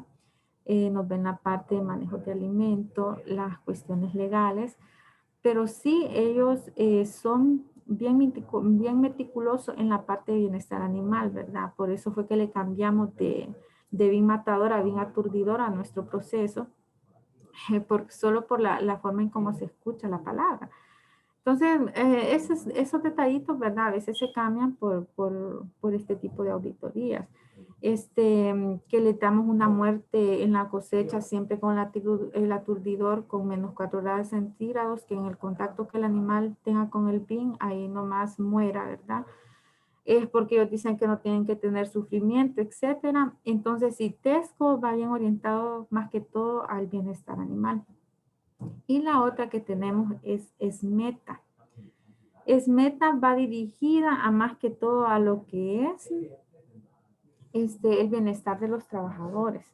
nos ven la parte de manejo de alimentos, las cuestiones legales, pero sí ellos son bien meticulosos en la parte de bienestar animal, ¿verdad? Por eso fue que le cambiamos de bien matador a bien aturdidor a nuestro proceso, solo por la forma en cómo se escucha la palabra. Entonces, esos detallitos, ¿verdad? A veces se cambian por este tipo de auditorías. Que le damos una muerte en la cosecha siempre con el aturdidor con menos 4 grados centígrados, que en el contacto que el animal tenga con el pin, ahí nomás muera, ¿verdad? Es porque ellos dicen que no tienen que tener sufrimiento, etcétera. Entonces, si TESCO va bien orientado más que todo al bienestar animal. Y la otra que tenemos es SMETA. SMETA va dirigida a más que todo a lo que es el bienestar de los trabajadores.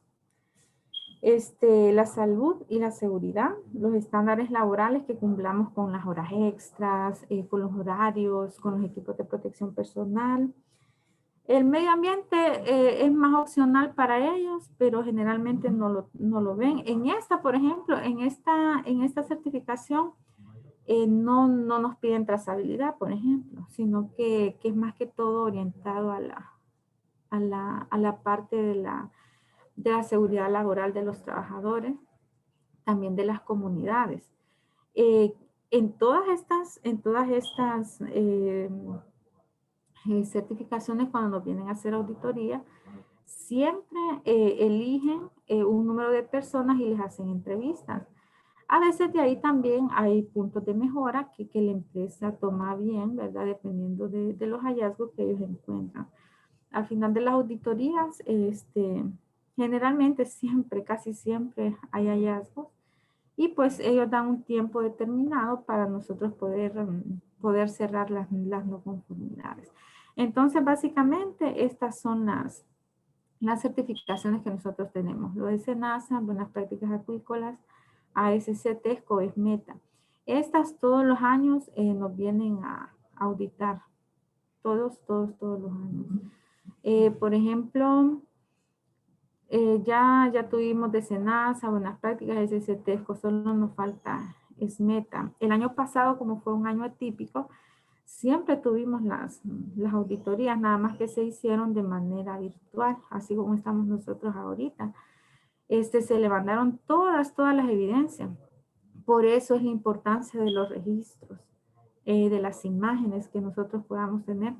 La salud y la seguridad, los estándares laborales, que cumplamos con las horas extras, con los horarios, con los equipos de protección personal. El medio ambiente es más opcional para ellos, pero generalmente no lo ven. En esta, por ejemplo, en esta certificación, no nos piden trazabilidad, por ejemplo, sino que es más que todo orientado a la parte de la seguridad laboral de los trabajadores, también de las comunidades. En todas estas certificaciones, cuando nos vienen a hacer auditoría, siempre eligen un número de personas y les hacen entrevistas. A veces de ahí también hay puntos de mejora que la empresa toma bien, ¿verdad? Dependiendo de los hallazgos que ellos encuentran. Al final de las auditorías, generalmente casi siempre hay hallazgos, y pues ellos dan un tiempo determinado para nosotros poder cerrar las no conformidades. Entonces, básicamente, estas son las certificaciones que nosotros tenemos. Lo de SENASA, Buenas Prácticas Acuícolas, ASC, TESCO, SMETA. Estas todos los años nos vienen a auditar. Todos los años. Por ejemplo, ya tuvimos de SENASA, buenas prácticas, SCTESCO, solo nos falta SMETA. El año pasado, como fue un año atípico, siempre tuvimos las auditorías, nada más que se hicieron de manera virtual, así como estamos nosotros ahorita. Se levantaron todas las evidencias. Por eso es la importancia de los registros, de las imágenes que nosotros podamos tener.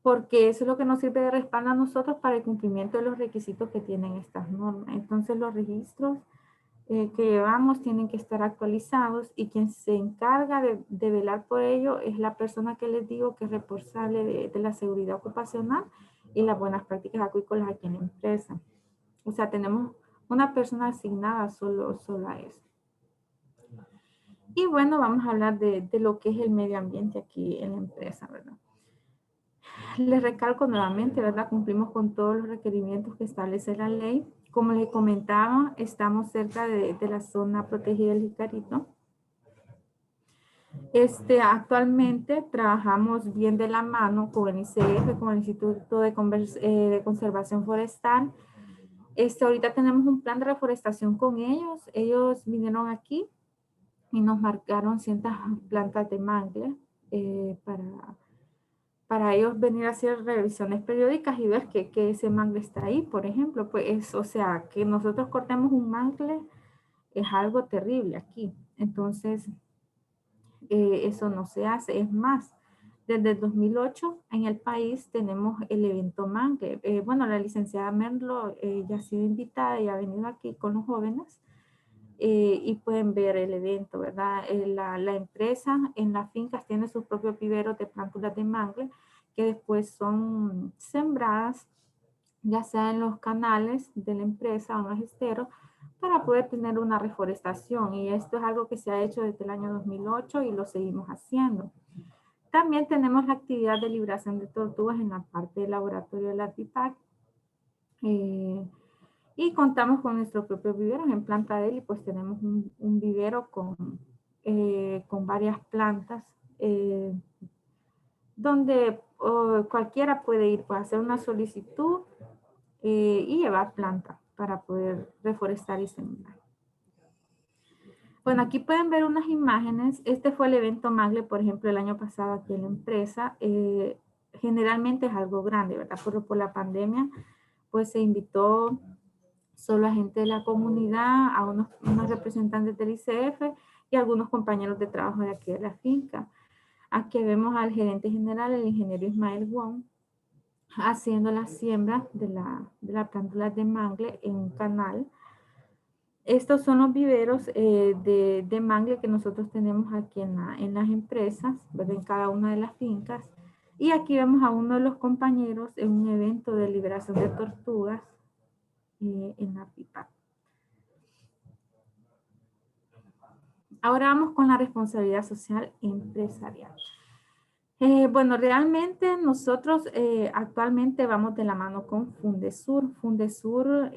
Porque eso es lo que nos sirve de respaldo a nosotros para el cumplimiento de los requisitos que tienen estas normas. Entonces los registros que llevamos tienen que estar actualizados y quien se encarga de velar por ello es la persona que les digo que es responsable de la seguridad ocupacional y las buenas prácticas acuícolas aquí en la empresa. O sea, tenemos una persona asignada solo a eso. Y bueno, vamos a hablar de lo que es el medio ambiente aquí en la empresa, ¿verdad? Les recalco nuevamente, ¿verdad? Cumplimos con todos los requerimientos que establece la ley. Como les comentaba, estamos cerca de la zona protegida del Jicarito. Actualmente trabajamos bien de la mano con el ICF, con el Instituto de Conservación Forestal. Ahorita tenemos un plan de reforestación con ellos. Ellos vinieron aquí y nos marcaron ciertas plantas de mangle para ellos venir a hacer revisiones periódicas y ver que ese mangle está ahí, por ejemplo. Pues, o sea, que nosotros cortemos un mangle es algo terrible aquí. Entonces, eso no se hace. Es más, desde el 2008 en el país tenemos el evento mangle. Bueno, la licenciada Merlo ya ha sido invitada y ha venido aquí con los jóvenes. Y pueden ver el evento, ¿verdad? La empresa en las fincas tiene sus propios viveros de plántulas de mangle que después son sembradas, ya sea en los canales de la empresa o en los esteros, para poder tener una reforestación. Y esto es algo que se ha hecho desde el año 2008 y lo seguimos haciendo. También tenemos la actividad de liberación de tortugas en la parte del laboratorio de la TIPAC. Y contamos con nuestro propio vivero en Planta Deli, pues tenemos un vivero con varias plantas donde cualquiera puede ir, puede hacer una solicitud y llevar planta para poder reforestar y sembrar. Bueno, aquí pueden ver unas imágenes. Este fue el evento mangle, por ejemplo, el año pasado aquí en la empresa. Generalmente es algo grande, ¿verdad? Pero por la pandemia, pues se invitó solo a gente de la comunidad, a unos representantes del ICF y algunos compañeros de trabajo de aquí de la finca. Aquí vemos al gerente general, el ingeniero Ismael Wong, haciendo la siembra de la plántula de mangle en un canal. Estos son los viveros de mangle que nosotros tenemos aquí en las empresas, ¿verdad? En cada una de las fincas. Y aquí vemos a uno de los compañeros en un evento de liberación de tortugas en la pipa. Ahora vamos con la responsabilidad social empresarial. Bueno, realmente nosotros actualmente vamos de la mano con Fundesur. Fundesur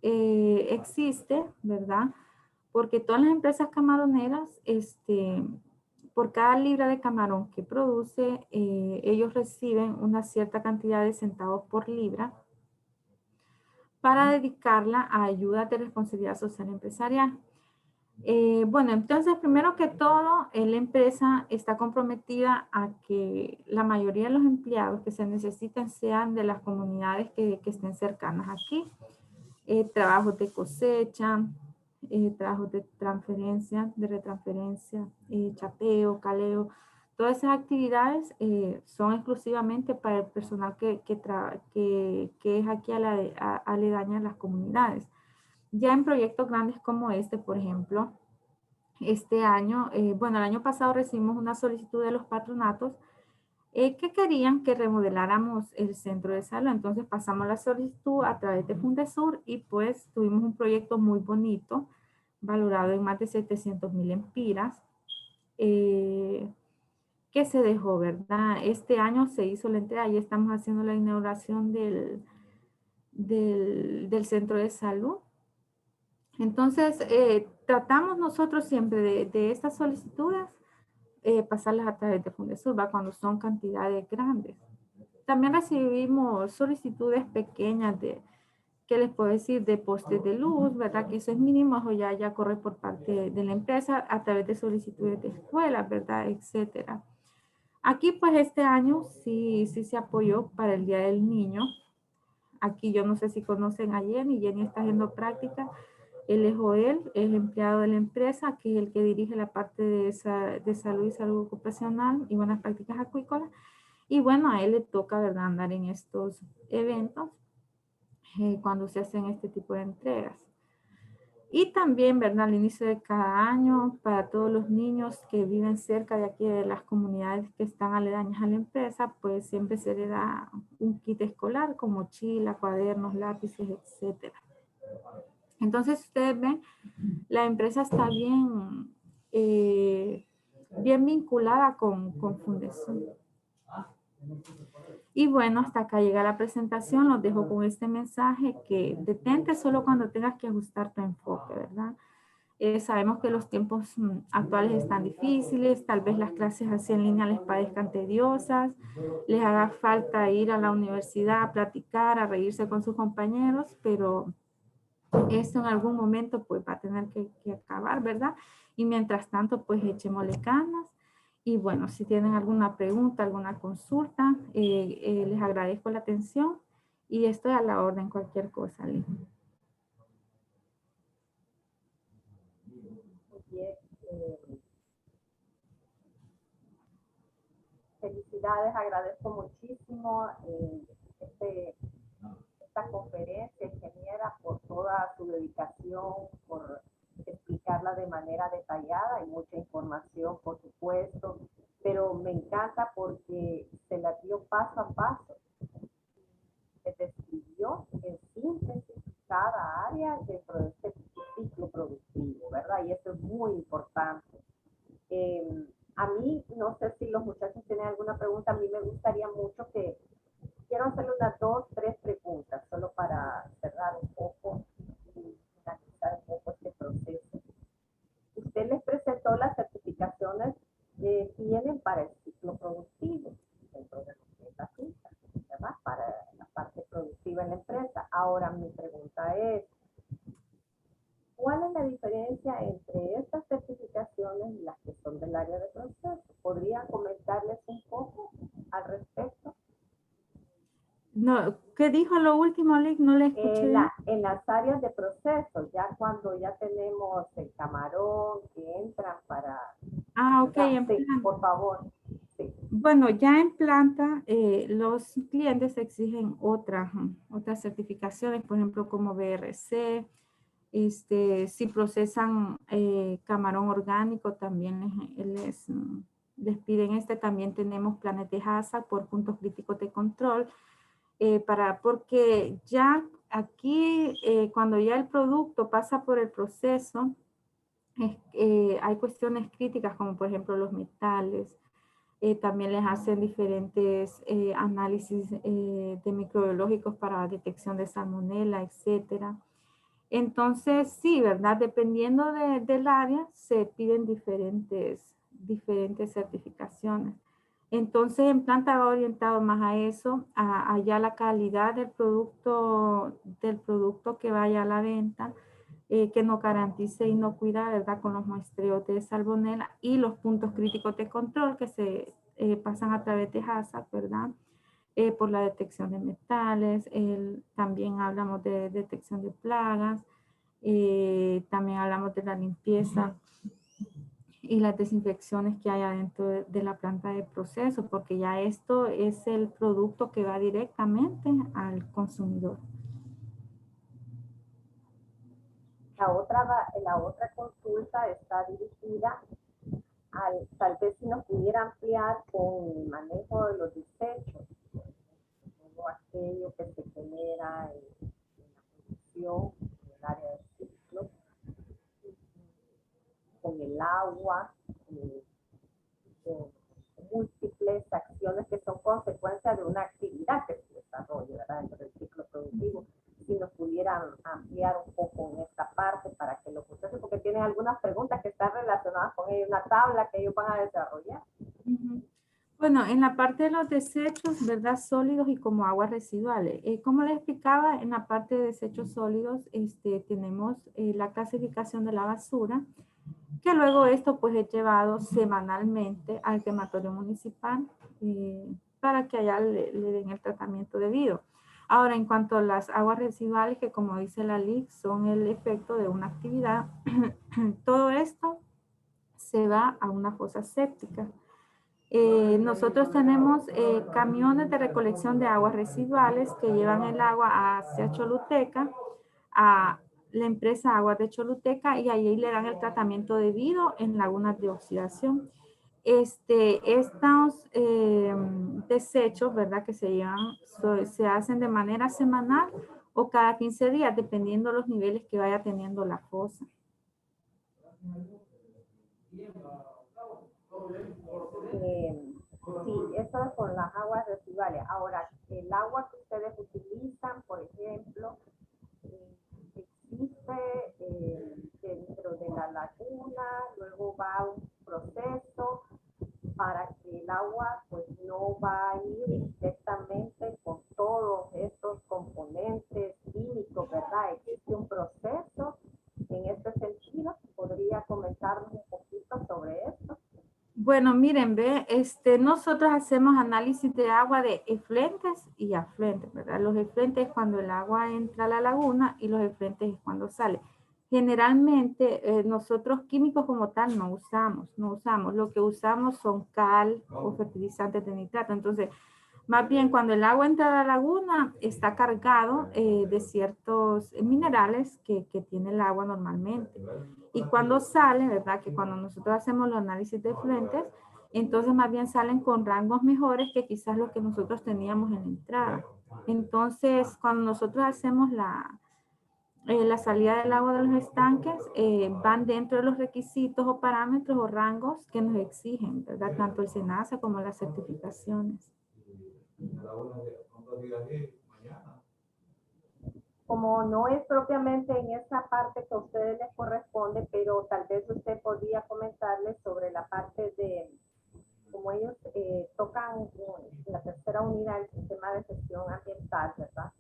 existe, ¿verdad? Porque todas las empresas camaroneras, por cada libra de camarón que produce, ellos reciben una cierta cantidad de centavos por libra para dedicarla a ayudas de responsabilidad social empresarial. Bueno, entonces, primero que todo, la empresa está comprometida a que la mayoría de los empleados que se necesiten sean de las comunidades que estén cercanas aquí. Trabajos de cosecha, trabajos de transferencia, de retransferencia, chapeo, caleo. Todas esas actividades son exclusivamente para el personal que es aquí aledaña a las comunidades. Ya en proyectos grandes como este, por ejemplo, este año, bueno, el año pasado recibimos una solicitud de los patronatos que querían que remodeláramos el centro de salud. Entonces pasamos la solicitud a través de Fundesur y pues tuvimos un proyecto muy bonito, valorado en más de 700,000 empiras, que se dejó, ¿verdad? Este año se hizo la entrega y estamos haciendo la inauguración del centro de salud. Entonces, tratamos nosotros siempre de estas solicitudes, pasarlas a través de Fundesur, ¿va? Cuando son cantidades grandes. También recibimos solicitudes pequeñas de, ¿qué les puedo decir? De postes de luz, ¿verdad? Que eso es mínimo o ya corre por parte de la empresa a través de solicitudes de escuelas, ¿verdad? Etcétera. Aquí pues este año sí se apoyó para el Día del Niño. Aquí yo no sé si conocen a Jenny está haciendo práctica. Él es Joel, es empleado de la empresa, que es el que dirige la parte de salud y salud ocupacional y buenas prácticas acuícolas. Y bueno, a él le toca, ¿verdad?, andar en estos eventos cuando se hacen este tipo de entregas. Y también, ¿verdad?, al inicio de cada año, para todos los niños que viven cerca de aquí, de las comunidades que están aledañas a la empresa, pues siempre se le da un kit escolar con mochila, cuadernos, lápices, etcétera. Entonces, ustedes ven, la empresa está bien, bien vinculada con Fundesur. Y bueno, hasta acá llega la presentación. Los dejo con este mensaje que detente solo cuando tengas que ajustar tu enfoque, ¿verdad? Sabemos que los tiempos actuales están difíciles, tal vez las clases así en línea les parezcan tediosas, les haga falta ir a la universidad a platicar, a reírse con sus compañeros, pero esto en algún momento pues va a tener que acabar, ¿verdad? Y mientras tanto pues echémosle ganas. Y bueno, si tienen alguna pregunta, alguna consulta, les agradezco la atención y estoy a la orden cualquier cosa, Lee. Muy bien. Felicidades, agradezco muchísimo esta conferencia, ingeniera, por toda su dedicación, por explicarla de manera detallada y mucha información, por supuesto, pero me encanta porque se la dio paso a paso, se describió en síntesis cada área dentro de este ciclo productivo, ¿verdad? Y eso es muy importante. A mí, no sé si los muchachos tienen alguna pregunta, a mí me gustaría mucho que quiero hacerle unas 2, 3 preguntas, solo para cerrar un poco y finalizar un poco este proceso. Usted les presentó las certificaciones que tienen para el ciclo productivo dentro de lo que es la finca, ¿verdad? Para la parte productiva en la empresa. Ahora mi pregunta es, ¿cuál es la diferencia entre estas certificaciones y las que son del área de proceso? ¿Podría comentarles un poco al respecto? No, ¿qué dijo lo último, Lick? No le escuché. En las áreas de proceso, ya cuando ya tenemos el camarón que entran para... Ah, ok, en sí, planta. por favor. Sí. Bueno, ya en planta, los clientes exigen otras certificaciones, por ejemplo, como BRC. Si procesan camarón orgánico, también les piden también tenemos planes de HACCP por puntos críticos de control, porque ya aquí, cuando ya el producto pasa por el proceso, hay cuestiones críticas como por ejemplo los metales. También les hacen diferentes análisis de microbiológicos para detección de salmonela, etcétera. Entonces, sí, ¿verdad? Dependiendo del área, se piden diferentes certificaciones. Entonces, en planta va orientado más a eso, a ya la calidad del producto que vaya a la venta, que nos garantice inocuidad, ¿verdad? Con los muestreos de salmonela y los puntos críticos de control que se pasan a través de HACCP, ¿verdad? Por la detección de metales, también hablamos de detección de plagas, también hablamos de la limpieza y las desinfecciones que hay adentro de la planta de proceso, porque ya esto es el producto que va directamente al consumidor. La otra consulta está dirigida al, tal vez si nos pudiera ampliar con el manejo de los desechos, todo aquello que se genera en la producción, en el área del ciclo, con el agua, con múltiples acciones que son consecuencia de una actividad que se desarrolla, ¿verdad? Dentro del ciclo productivo. si nos pudieran ampliar un poco en esta parte para que los muchachos, porque tienen algunas preguntas que están relacionadas con ello, una tabla que ellos van a desarrollar. Bueno, en la parte de los desechos, ¿verdad? Sólidos y como aguas residuales. Como les explicaba, en la parte de desechos sólidos tenemos la clasificación de la basura, que luego esto pues es llevado semanalmente al crematorio municipal para que allá le den el tratamiento debido. Ahora, en cuanto a las aguas residuales, que como dice la LIC, son el efecto de una actividad, todo esto se va a una fosa séptica. Nosotros tenemos camiones de recolección de aguas residuales que llevan el agua hacia Choluteca, a la empresa Aguas de Choluteca, y allí le dan el tratamiento debido en lagunas de oxidación. Estos desechos, ¿verdad? Que se llevan, se hacen de manera semanal o cada 15 días, dependiendo de los niveles que vaya teniendo la fosa. Sí, eso es con las aguas residuales. Ahora, el agua que ustedes utilizan, por ejemplo, existe dentro de la laguna, luego va a un proceso para que el agua pues no va a ir directamente con todos estos componentes químicos, ¿verdad? Existe un proceso en este sentido. ¿Podría comentarnos un poquito sobre esto? Bueno, miren, ve, nosotros hacemos análisis de agua de efluentes y afluentes, ¿verdad? Los efluentes es cuando el agua entra a la laguna y los efluentes es cuando sale. Generalmente nosotros químicos como tal no usamos. Lo que usamos son cal o fertilizantes de nitrato. Entonces, más bien cuando el agua entra a la laguna está cargado de ciertos minerales que tiene el agua normalmente. Y cuando sale, ¿verdad? Que cuando nosotros hacemos los análisis de efluentes, entonces más bien salen con rangos mejores que quizás lo que nosotros teníamos en la entrada. Entonces, cuando nosotros hacemos la salida del agua de los estanques, van dentro de los requisitos o parámetros o rangos que nos exigen, ¿verdad? Tanto el SENASA como las certificaciones. Como no es propiamente en esa parte que a ustedes les corresponde, pero tal vez usted podría comentarles sobre la parte de, como ellos tocan en la tercera unidad el sistema de gestión ambiental, ¿verdad?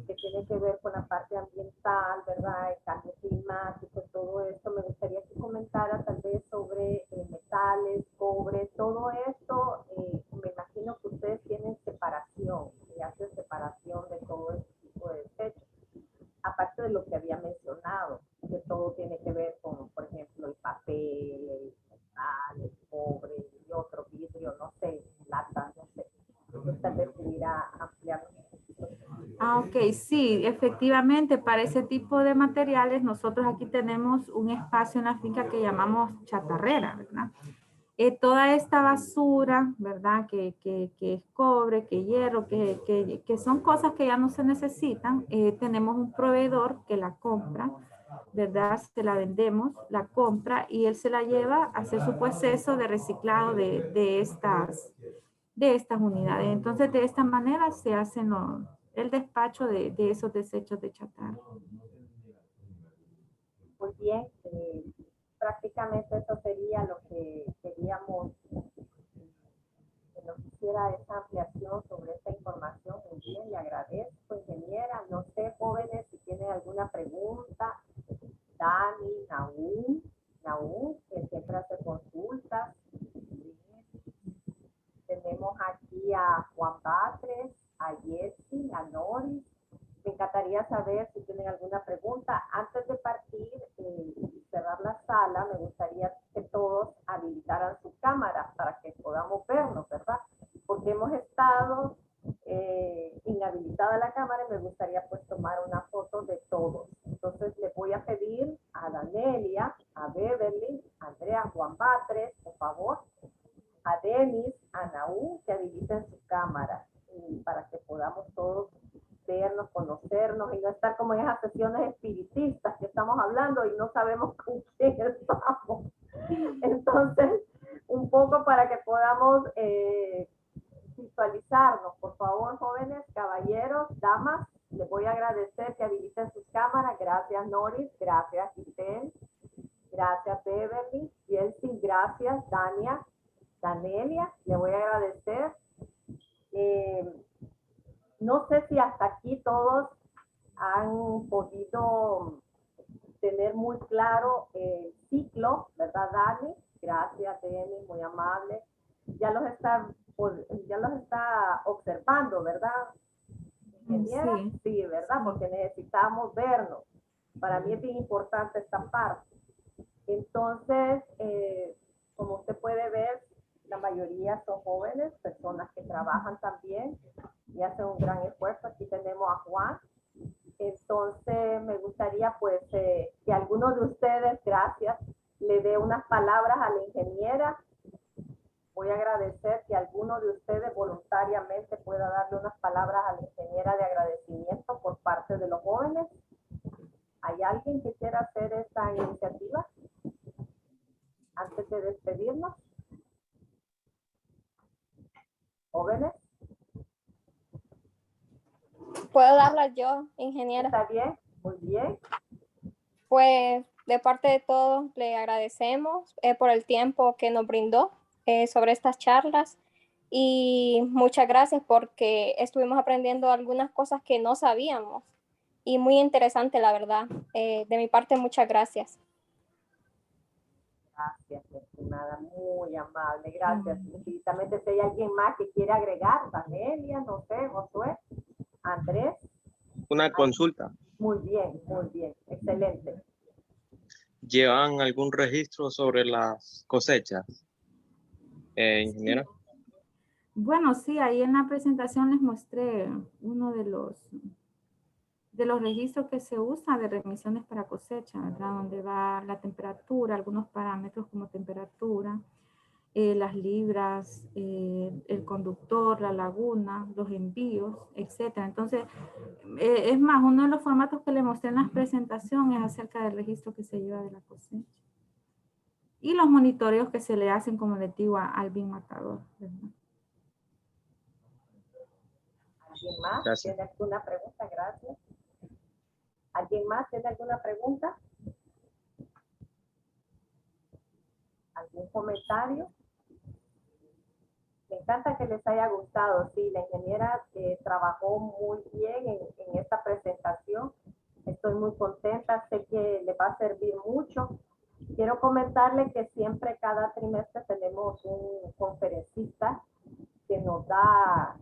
Que tiene que ver con la parte ambiental, ¿verdad? El cambio climático, todo esto. Me gustaría que comentara tal vez sobre metales, cobre, todo esto. Me imagino que ustedes tienen separación, y hacen separación de todo este tipo de desechos. Aparte de lo que había mencionado, que todo tiene que ver con, por ejemplo, el papel, el metal, el cobre y otro vidrio, no sé, lata, no sé. Entonces, tal vez pudiera ampliar un poquito. Ok, sí, efectivamente, para ese tipo de materiales nosotros aquí tenemos un espacio en la finca que llamamos chatarrera, ¿verdad? Toda esta basura, ¿verdad? Que es cobre, que hierro, que son cosas que ya no se necesitan, tenemos un proveedor que la compra, ¿verdad? Se la vendemos, la compra y él se la lleva a hacer su proceso de reciclado de estas unidades. Entonces, de esta manera se hace el despacho de esos desechos de chatarra. Muy bien, prácticamente eso sería lo que queríamos, que nos hiciera esa ampliación sobre esta información. Muy bien, le agradezco, ingeniera. No sé, jóvenes, si tienen alguna pregunta. Dani, Naúm, que siempre hace consultas. Tenemos aquí a Juan Batres, a Jessy, a Noris. Me encantaría saber si tienen alguna pregunta. Antes de partir y cerrar la sala, me gustaría que todos habilitaran su cámara para que podamos vernos, ¿verdad? Porque hemos estado inhabilitada la cámara y me gustaría pues tomar una foto de todos. Entonces le voy a pedir a Danelia, a Beverly, a Andrea, Juan Batres, por favor, a Denis, a Naúm, que habiliten su cámara para que podamos todos vernos, conocernos y no estar como en esas sesiones espiritistas que estamos hablando y no sabemos con quién estamos. Entonces, un poco para que podamos visualizarnos. Por favor, jóvenes, caballeros, damas, les voy a agradecer que habiliten sus cámaras. Gracias, Noris. Gracias, Giselle. Gracias, Beverly. Yeltsin, gracias, Dania. Danelia, le voy a agradecer. No sé si hasta aquí todos han podido tener muy claro el ciclo, ¿verdad, Dani? Gracias, Denis, muy amable. Ya los está observando, ¿verdad? Ingeniera? Sí. Sí, ¿verdad? Porque necesitamos vernos. Para mí es bien importante esta parte. Entonces, como usted puede ver, la mayoría son jóvenes, personas que trabajan también y hacen un gran esfuerzo. Aquí tenemos a Juan. Entonces, me gustaría pues que alguno de ustedes, gracias, le dé unas palabras a la ingeniera. Voy a agradecer que alguno de ustedes voluntariamente pueda darle unas palabras a la ingeniera de agradecimiento por parte de los jóvenes. ¿Hay alguien que quiera hacer esta iniciativa antes de despedirnos? ¿Jóvenes? Puedo darla yo, ingeniera. ¿Está bien? Muy bien. Pues de parte de todos le agradecemos por el tiempo que nos brindó sobre estas charlas y muchas gracias porque estuvimos aprendiendo algunas cosas que no sabíamos y muy interesante, la verdad. De mi parte, muchas gracias. Gracias, estimada, muy amable, gracias. Infinitamente, si hay alguien más que quiere agregar, Danelia, no sé, Josué, Andrés. Una consulta. Muy bien, excelente. ¿Llevan algún registro sobre las cosechas, ingeniera? Sí. Bueno, sí, ahí en la presentación les mostré uno de los registros que se usa de remisiones para cosecha, ¿verdad? Donde va la temperatura, algunos parámetros como temperatura, las libras, el conductor, la laguna, los envíos, etcétera. Entonces, es más, uno de los formatos que le mostré en la presentación es acerca del registro que se lleva de la cosecha. Y los monitoreos que se le hacen, como les digo, al BIM matador, ¿verdad? ¿Alguien más Gracias. tiene alguna pregunta? Gracias. ¿Alguien más tiene alguna pregunta? ¿Algún comentario? Me encanta que les haya gustado. Sí, la ingeniera trabajó muy bien en esta presentación. Estoy muy contenta, sé que le va a servir mucho. Quiero comentarle que siempre cada trimestre tenemos un conferencista que nos da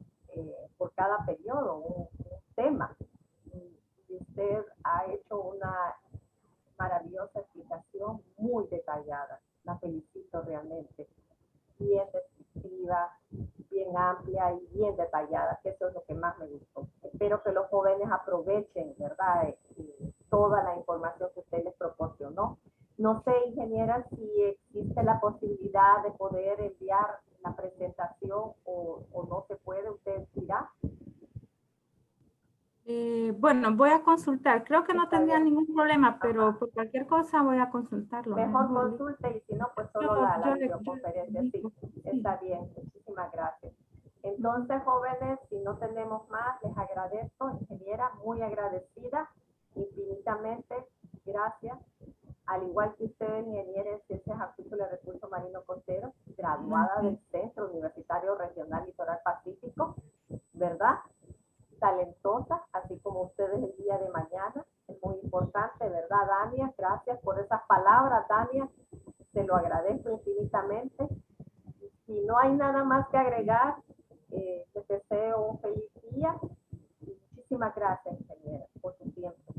por cada periodo un tema. Y usted ha hecho una maravillosa explicación muy detallada. La felicito realmente. Bien descriptiva, bien amplia y bien detallada, que eso es lo que más me gustó. Espero que los jóvenes aprovechen, ¿verdad? Toda la información que usted les proporcionó. No sé, ingeniera, si existe la posibilidad de poder enviar la presentación o no se puede, usted dirá. Bueno, voy a consultar. Creo que no Está tendría bien. ningún problema, pero por cualquier cosa voy a consultarlo. Mejor consulte y si no, pues solo la le videoconferencia. Sí, digo, está bien. Muchísimas gracias. Entonces, jóvenes, si no tenemos más, les agradezco, ingeniera, muy agradecida, infinitamente. Gracias. Al igual que usted, ingeniera en Ciencias Acuícolas y Recursos Marinos Costeros, graduada del Centro Universitario Regional Litoral Pacífico, ¿verdad? Talentosa, así como ustedes el día de mañana. Es muy importante, ¿verdad, Dania? Gracias por esas palabras, Dania. Se lo agradezco infinitamente. Si no hay nada más que agregar, les deseo un feliz día. Muchísimas gracias, ingeniera, por su tiempo.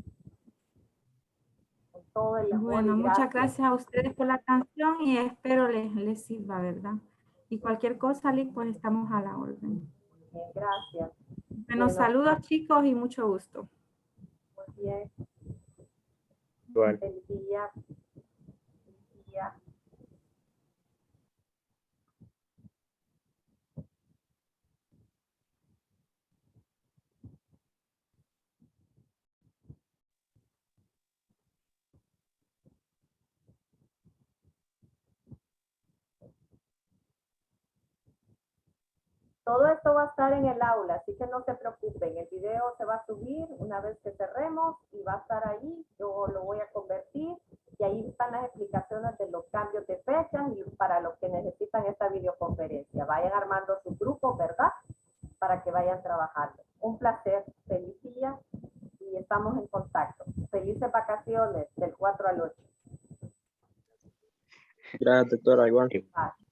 Con todo el amor Bueno, y muchas gracias. gracias a ustedes por la atención y espero les sirva, ¿verdad? Y cualquier cosa, Lick, pues estamos a la orden. Bien, gracias. Bueno, saludos chicos y mucho gusto. Muy bien. Igual. Feliz día. Feliz día. Todo esto va a estar en el aula, así que no se preocupen. El video se va a subir una vez que cerremos y va a estar ahí. Yo lo voy a convertir y ahí están las explicaciones de los cambios de fechas y para los que necesitan esta videoconferencia. Vayan armando sus grupos, ¿verdad? Para que vayan trabajando. Un placer, feliz día y estamos en contacto. Felices vacaciones del 4 al 8. Gracias, doctora. Igual. Bye.